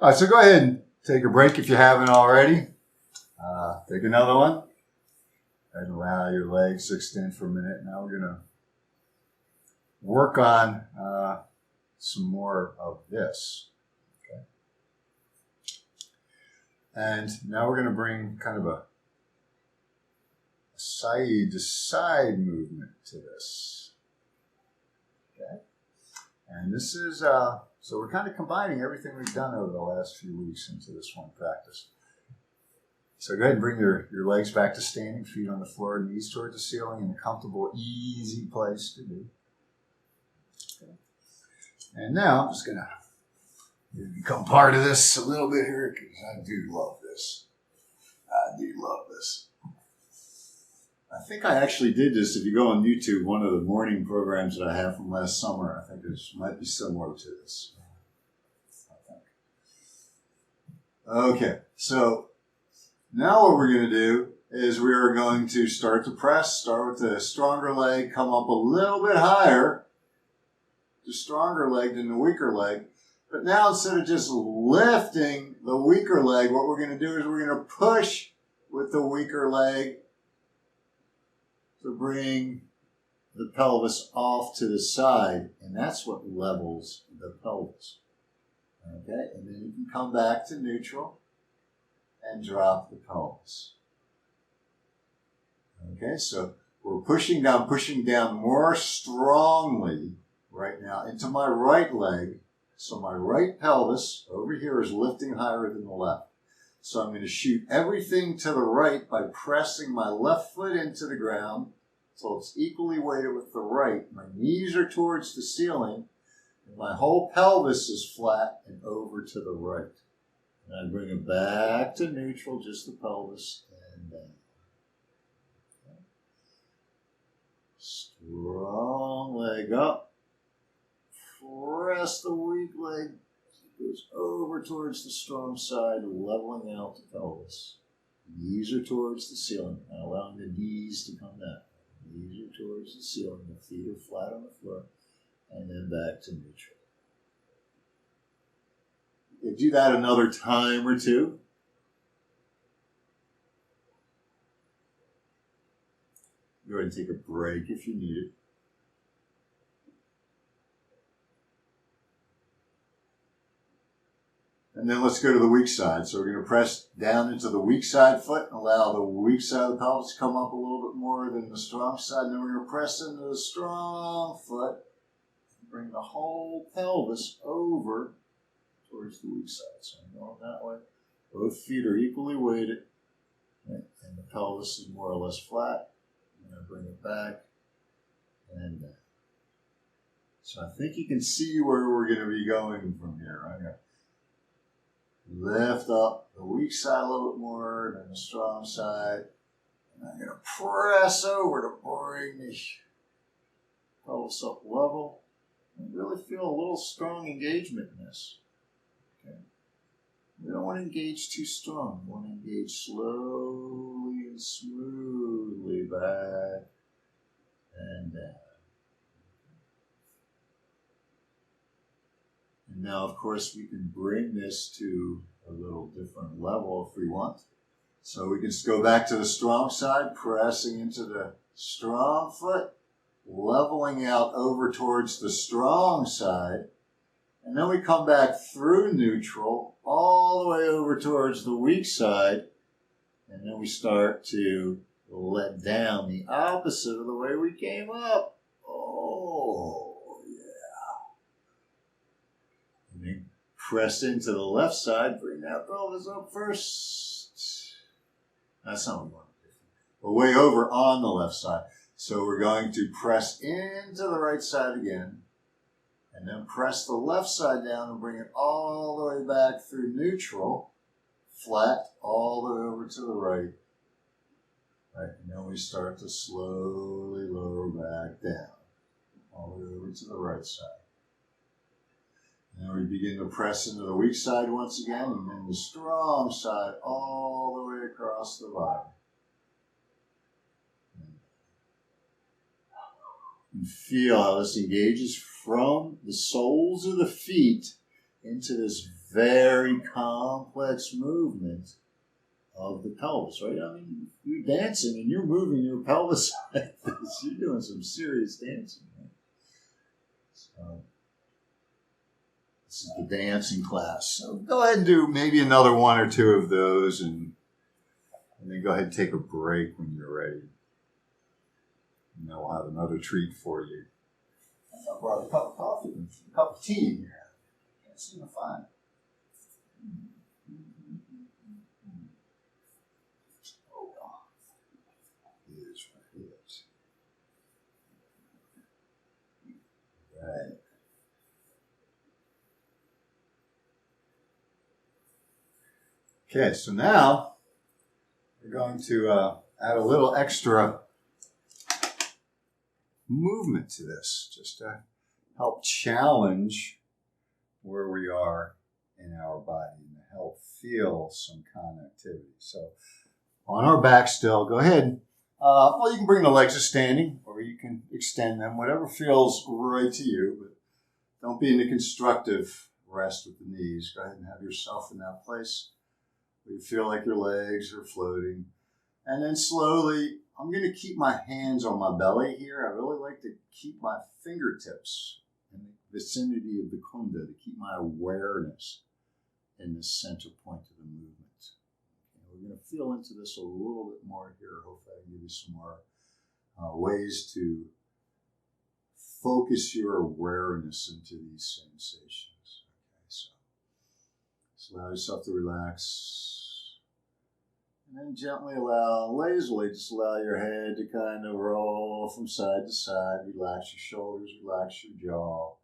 All right, so go ahead and take a break if you haven't already. Take another one. And allow your legs to extend for a minute. Now we're going to work on some more of this. Okay. And now we're going to bring kind of a side-to-side movement to this. Okay? And this is, so we're kind of combining everything we've done over the last few weeks into this one practice. So go ahead and bring your legs back to standing, feet on the floor, knees toward the ceiling in a comfortable, easy place to be. Okay. And now I'm just going to become part of this a little bit here because I do love this. I do love this. I think I actually did this. If you go on YouTube, one of the morning programs that I have from last summer, I think it might be similar to this. Okay, so now what we're going to do is we are going to start to press. Start with the stronger leg, come up a little bit higher. The stronger leg than the weaker leg. But now instead of just lifting the weaker leg, what we're going to do is we're going to push with the weaker leg to bring the pelvis off to the side. And that's what levels the pelvis. Okay, and then you can come back to neutral and drop the pelvis. Okay, so we're pushing down more strongly right now into my right leg. So my right pelvis over here is lifting higher than the left. So I'm going to shoot everything to the right by pressing my left foot into the ground so it's equally weighted with the right. My knees are towards the ceiling and my whole pelvis is flat and over to the right. And I bring it back to neutral, just the pelvis, and down. Okay. Strong leg up. Press the weak leg. It goes over towards the strong side, leveling out the pelvis. Knees are towards the ceiling, not allowing the knees to come down. Knees are towards the ceiling, the feet are flat on the floor, and then back to neutral. You can do that another time or two. Go ahead and take a break if you need it. And then let's go to the weak side. So we're going to press down into the weak side foot and allow the weak side of the pelvis to come up a little bit more than the strong side. And then we're going to press into the strong foot and bring the whole pelvis over towards the weak side. So I'm going that way. Both feet are equally weighted. Right? And the pelvis is more or less flat. I'm going to bring it back and down. So I think you can see where we're going to be going from here. I'm going to lift up the weak side a little bit more than the strong side. And I'm going to press over to bring the pelvis up level. And really feel a little strong engagement in this. Okay. We don't want to engage too strong. We want to engage slowly and smoothly back and down. And now, of course, we can bring this to a little different level if we want. So we can just go back to the strong side, pressing into the strong foot, leveling out over towards the strong side. And then we come back through neutral, all the way over towards the weak side. And then we start to let down the opposite of the way we came up. Oh, yeah. And then press into the left side, bring that pelvis up first. That's not what we want to do. We're way over on the left side. So we're going to press into the right side again. And then press the left side down and bring it all the way back through neutral, flat, all the way over to the right. Right, and then we start to slowly lower back down, all the way over to the right side. And then we begin to press into the weak side once again, and then the strong side all the way across the body. And feel how this engages from the soles of the feet into this very complex movement of the pelvis, right? I mean, you're dancing and you're moving your pelvis like this. You're doing some serious dancing, right? So This is the dancing class. So go ahead and do maybe another one or two of those, and then go ahead and take a break when you're ready. And then we'll have another treat for you. I brought a cup of coffee and a cup of tea here. Can't seem to find it. Oh, well. It is what it is. Right. Okay, so now we're going to add a little extra movement to this, just to help challenge where we are in our body and to help feel some connectivity. So on our back still, go ahead. Well, you can bring the legs to standing, or you can extend them, whatever feels right to you, but don't be in the constructive rest with the knees. Go ahead and have yourself in that place where you feel like your legs are floating. And then slowly, I'm going to keep my hands on my belly here. I really like to keep my fingertips in the vicinity of the kunda, to keep my awareness in the center point of the movement. Okay, we're going to feel into this a little bit more here. Hopefully I can give you some more ways to focus your awareness into these sensations. Okay, so just allow yourself to relax. And then gently lazily just allow your head to kind of roll from side to side. Relax your shoulders, relax your jaw.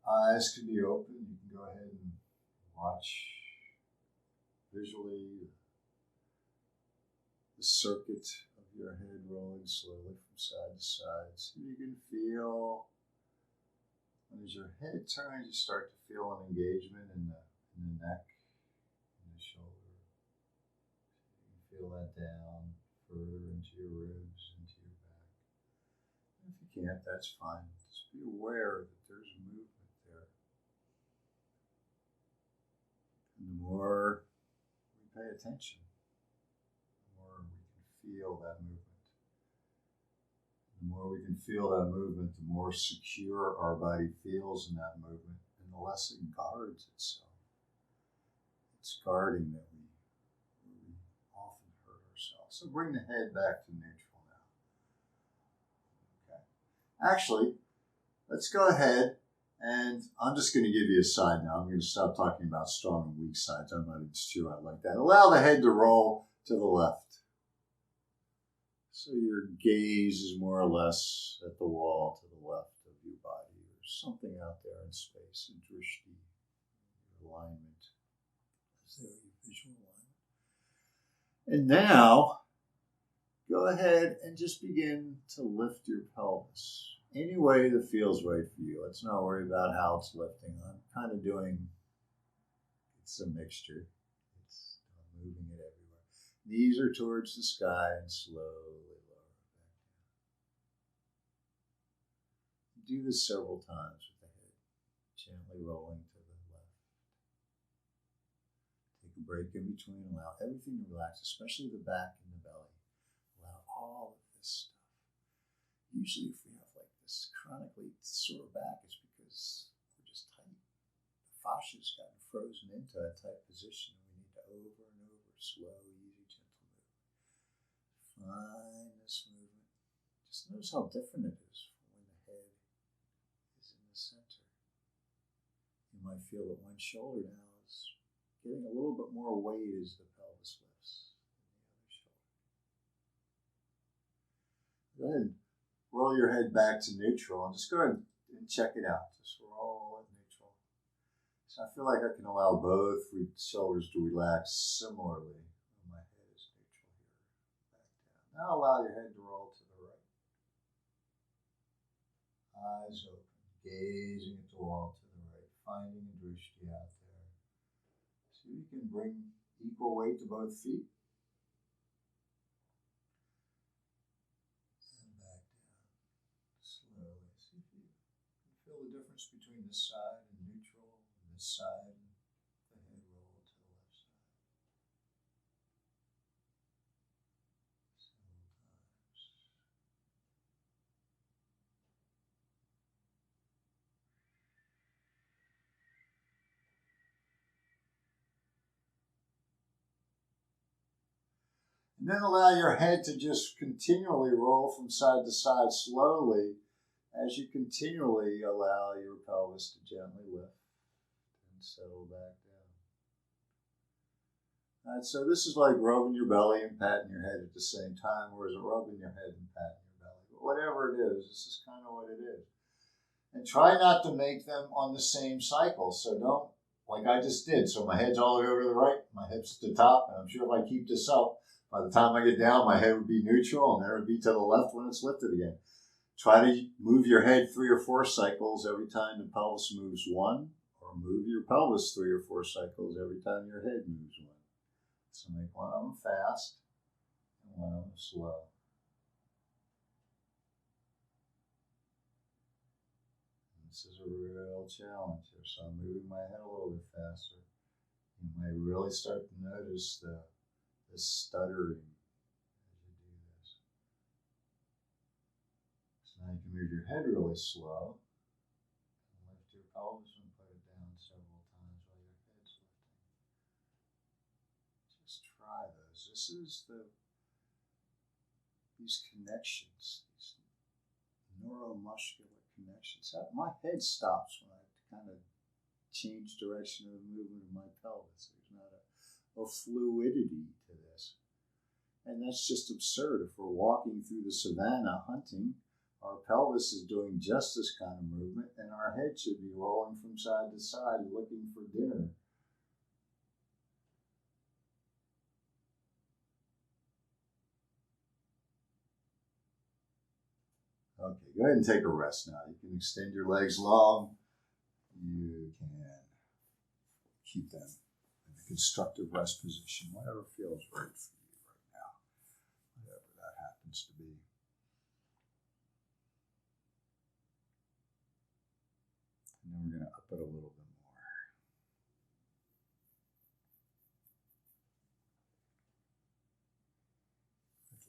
Eyes can be open. You can go ahead and watch visually the circuit of your head rolling slowly from side to side. So you can feel, as your head turns, you start to feel an engagement in the neck, in the shoulder. Feel that down further into your ribs, into your back. And if you can't, that's fine. Just be aware that there's movement there. And the more we pay attention, the more we can feel that movement. The more we can feel that movement, the more secure our body feels in that movement, and the less it guards itself. It's guarding that we often hurt ourselves. So bring the head back to neutral now. Okay. Actually, let's go ahead, and I'm just going to give you a side now. I'm going to stop talking about strong and weak sides. I'm not even sure I like that. Allow the head to roll to the left. So your gaze is more or less at the wall to the left of your body. There's something out there in space, in drishti, alignment. Is there your visual alignment? And now, go ahead and just begin to lift your pelvis any way that feels right for you. Let's not worry about how it's lifting. I'm kind of doing, it's a mixture. It's moving it everywhere. Knees are towards the sky and slowly lower back down. Do this several times with the head gently rolling to the left. Take a break in between. Allow everything to relax, especially the back and the belly. Allow all of this stuff. Usually if we have like this chronically sore back, it's because we're just tight. The fascia's gotten frozen into a tight position. We need to over and over, slow, easy, gentle movement. Find this movement. Just notice how different it is from when the head is in the center. You might feel that one shoulder now is getting a little bit more weight as the pelvis lifts than the other shoulder. Go ahead and roll your head back to neutral and just go ahead and check it out. Just roll at neutral. So I feel like I can allow both shoulders to relax similarly when my head is neutral here. Back down. Now allow your head to roll to the right. Eyes open, gazing at the wall to the right, finding a drishti out there. So you can bring equal weight to both feet. And back down slowly. See if you can feel the difference between this side and neutral, and this side and the head roll to the left side. Several times. And then allow your head to just continually roll from side to side slowly as you continually allow your pelvis to gently lift and settle back down. All right, so this is like rubbing your belly and patting your head at the same time, or is it rubbing your head and patting your belly? But whatever it is, this is kind of what it is. And try not to make them on the same cycle. So don't, like I just did. So my head's all the way over to the right, my hips at the top, and I'm sure if I keep this up, by the time I get down, my head would be neutral, and then it would be to the left when it's lifted again. Try to move your head 3 or 4 cycles every time the pelvis moves one, or move your pelvis 3 or 4 cycles every time your head moves one. So make one of them fast and one of them slow. This is a real challenge here. So I'm moving my head a little bit faster. You may really start to notice the stuttering as you do this. So now you can move your head really slow. And lift your pelvis and put it down several times while your head's lifting. Just try those. This is these connections, these neuromuscular connections. My head stops when I kind of change direction of the movement of my pelvis. There's not a fluidity to this. And that's just absurd. If we're walking through the savannah hunting, our pelvis is doing just this kind of movement, and our head should be rolling from side to side looking for dinner. Okay, go ahead and take a rest now. You can extend your legs long. You can keep them in a constructive rest position, whatever feels right for you right now, whatever that happens to be. And then we're going to up it a little bit more.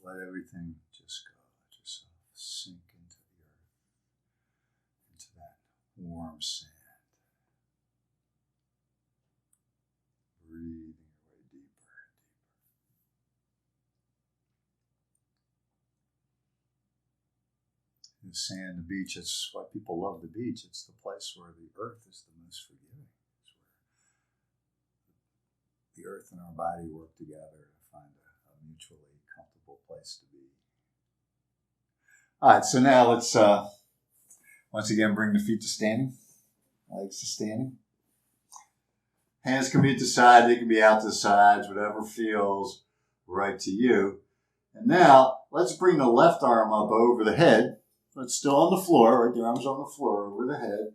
Let everything just go. Let yourself sink into the earth, into that warm sand. Breathing your way deeper and deeper. The sand, the beach, it's why people love the beach. It's the place where the earth is the most forgiving. It's where the earth and our body work together to find a mutually comfortable place to be. All right, so now let's once again bring the feet to standing, legs to standing. Hands can be at the side, they can be out to the sides, whatever feels right to you. And now let's bring the left arm up over the head. So it's still on the floor, right? The arm's on the floor over the head.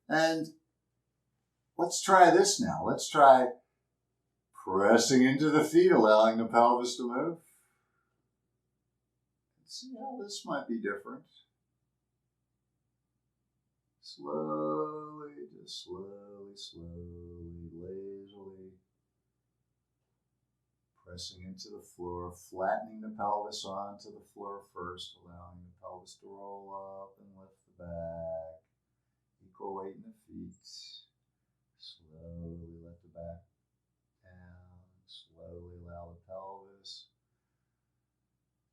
And let's try this now. Let's try pressing into the feet, allowing the pelvis to move. See how this might be different. Slowly, just slowly, lazily pressing into the floor, flattening the pelvis onto the floor first, allowing the pelvis to roll up and lift the back. Equal weight in the feet. Slowly let the back down. Slowly allow the pelvis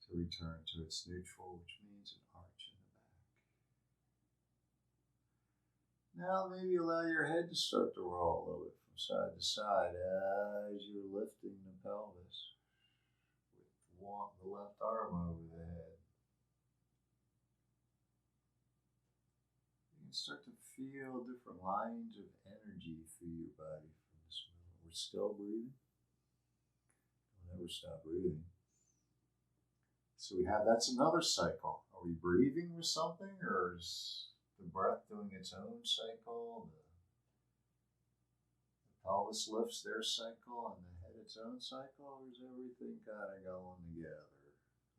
to return to its neutral, which means an arch in the back. Now maybe allow your head to start to roll a little bit from side to side as you're lifting the pelvis with the left arm over the head. You can start to feel different lines of energy through your body from this movement. We're still breathing. Don't ever stop breathing. So that's another cycle. Are we breathing with something, or is the breath doing its own cycle? The pelvis lifts their cycle and the head its own cycle, or is everything kind of going together?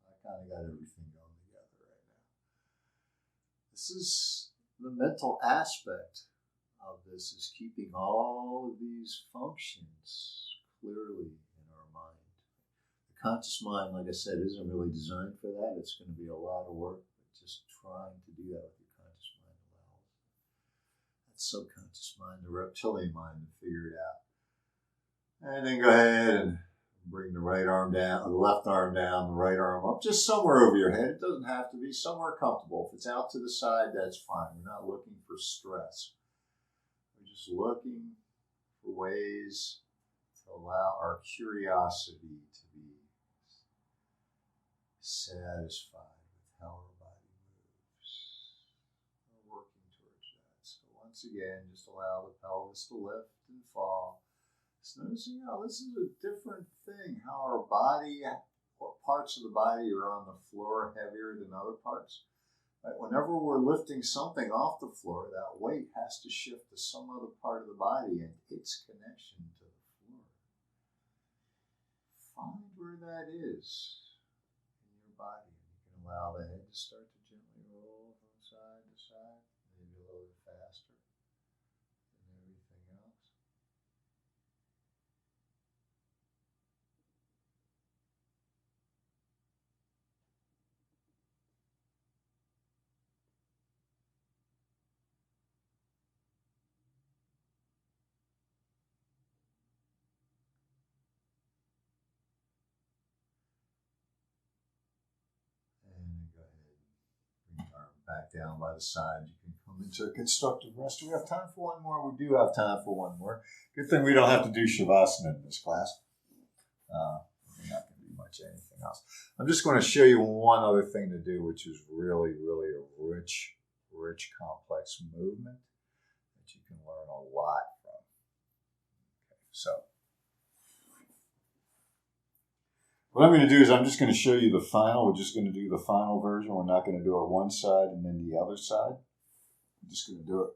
I kind of got everything going together right now. This is the mental aspect of this, is keeping all of these functions clearly in our mind. Conscious mind, like I said, isn't really designed for that. It's going to be a lot of work, but just trying to do that with your conscious mind allows that subconscious mind, the reptilian mind, to figure it out. And then go ahead and Bring the right arm down, the left arm down, the right arm up, just somewhere over your head. It doesn't have to be, somewhere comfortable. If it's out to the side, that's fine. We're not looking for stress. We're just looking for ways to allow our curiosity to be satisfied with how our body moves. We're working towards that. So once again, just allow the pelvis to lift and fall. Just noticing how this is a different thing, how our body, what parts of the body are on the floor heavier than other parts. Right? Whenever we're lifting something off the floor, that weight has to shift to some other part of the body and its connection to the floor. Find where that is in your body. You can allow the head to start to gently roll from side to side, maybe a little bit faster than everything else. And go ahead and bring your arm back down by the side. You can come into a constructive rest. Do we have time for one more? We do have time for one more. Good thing we don't have to do Shavasana in this class. We're not going to do much anything else. I'm just going to show you one other thing to do, which is really, really a rich, complex movement that you can learn a lot from. Okay, so what I'm going to do is I'm just going to show you the final. We're just going to do the final version. We're not going to do it one side and then the other side. I'm just going to do it.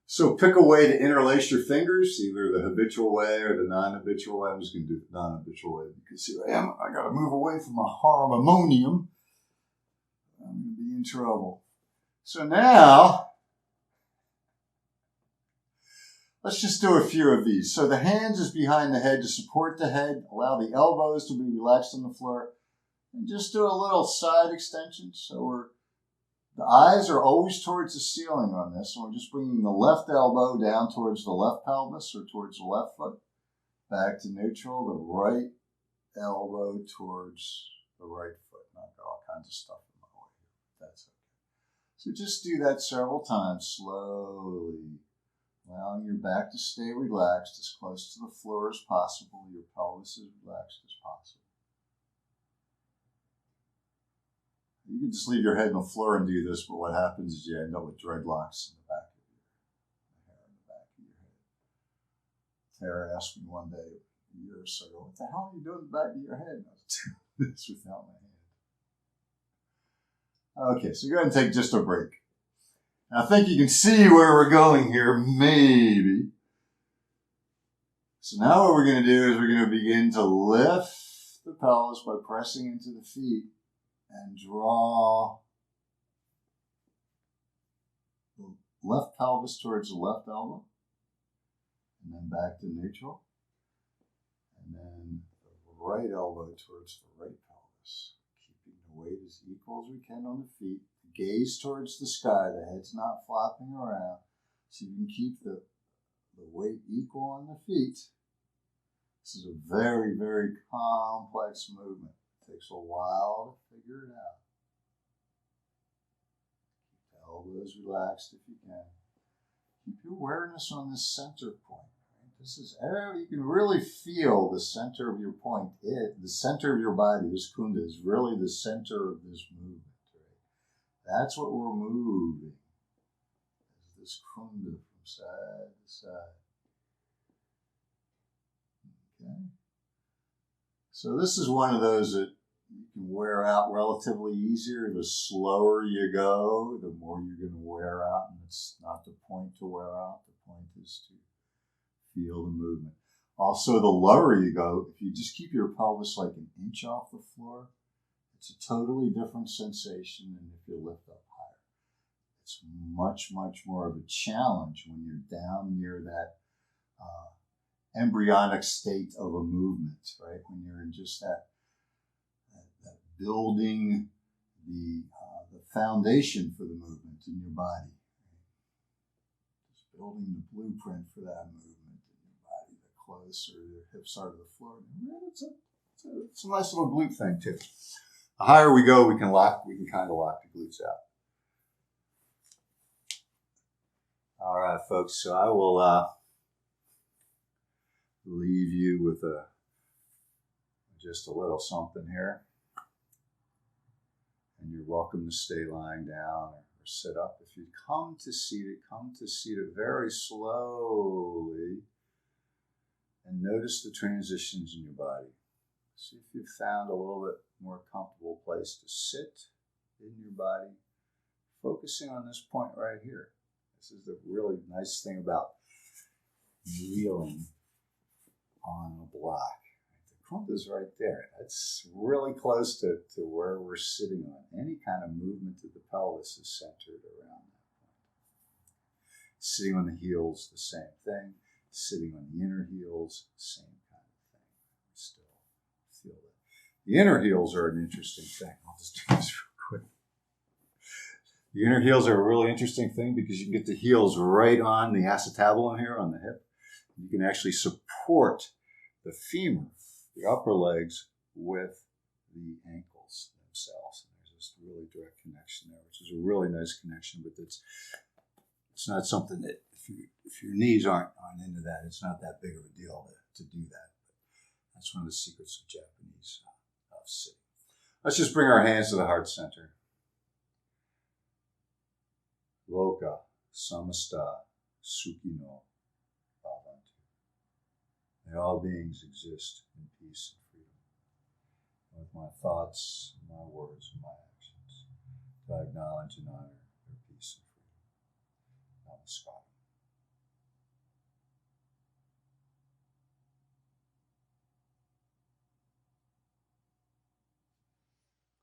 So pick a way to interlace your fingers, either the habitual way or the non-habitual way. I'm just going to do the non-habitual way. You can see where I am. I got to move away from my harmonium. I'm going to be in trouble. So now, let's just do a few of these. So the hands is behind the head to support the head. Allow the elbows to be relaxed on the floor. And just do a little side extension. So the eyes are always towards the ceiling on this. And we're just bringing the left elbow down towards the left pelvis or towards the left foot. Back to neutral. The right elbow towards the right foot. And I've got all kinds of stuff in my way here. That's okay. So just do that several times slowly. Allowing your back to stay relaxed as close to the floor as possible. Your pelvis as relaxed as possible. You can just leave your head on the floor and do this, but what happens is you end up with dreadlocks in the back of your hair, in the back of your head. Tara asked me one day, a year or so ago, what the hell are you doing in the back of your head? And I was doing this without my hand. Okay, so go ahead and take just a break. I think you can see where we're going here, maybe. So now what we're going to do is we're going to begin to lift the pelvis by pressing into the feet and draw the left pelvis towards the left elbow, and then back to neutral, and then the right elbow towards the right pelvis, keeping the weight as equal as we can on the feet. Gaze towards the sky, the head's not flopping around, so you can keep the weight equal on the feet. This is a very, very complex movement. It takes a while to figure it out. Keep the elbows relaxed if you can. Keep your awareness on this center point. Right? This is, you can really feel the center of your point. The center of your body, this kunda, is really the center of this movement. That's what we're moving, is this kunda from side to side. Okay. So this is one of those that you can wear out relatively easier. The slower you go, the more you're going to wear out. And it's not the point to wear out. The point is to feel the movement. Also, the lower you go, if you just keep your pelvis like an inch off the floor, it's a totally different sensation than if you lift up higher. It's much, much more of a challenge when you're down near that embryonic state of a movement, right? When you're in just that building the foundation for the movement in your body. Right? Just building the blueprint for that movement in your body, the close, or your hips are to the floor. It's a nice little glute thing too. The higher we go, we can kind of lock the glutes out. All right, folks. So I will leave you with just a little something here, and you're welcome to stay lying down or sit up. If you come to seat it very slowly, and notice the transitions in your body. See if you've found a little bit more comfortable place to sit in your body, focusing on this point right here. This is the really nice thing about kneeling on a block. The crump is right there. That's really close to where we're sitting on. Any kind of movement of the pelvis is centered around that point. Sitting on the heels, the same thing. Sitting on the inner heels, same kind of thing. Still feel that. The inner heels are an interesting thing. I'll just do this real quick. The inner heels are a really interesting thing because you can get the heels right on the acetabulum here on the hip. You can actually support the femur, the upper legs, with the ankles themselves. And there's this really direct connection there, which is a really nice connection, but it's not something that if your knees aren't into that, it's not that big of a deal to do that. But that's one of the secrets of Japanese sitting. Let's just bring our hands to the heart center. Loka samasta sukino bhavantu. May all beings exist in peace and freedom. With my thoughts, my words, and my actions, to acknowledge and honor their peace and freedom. Namaskar.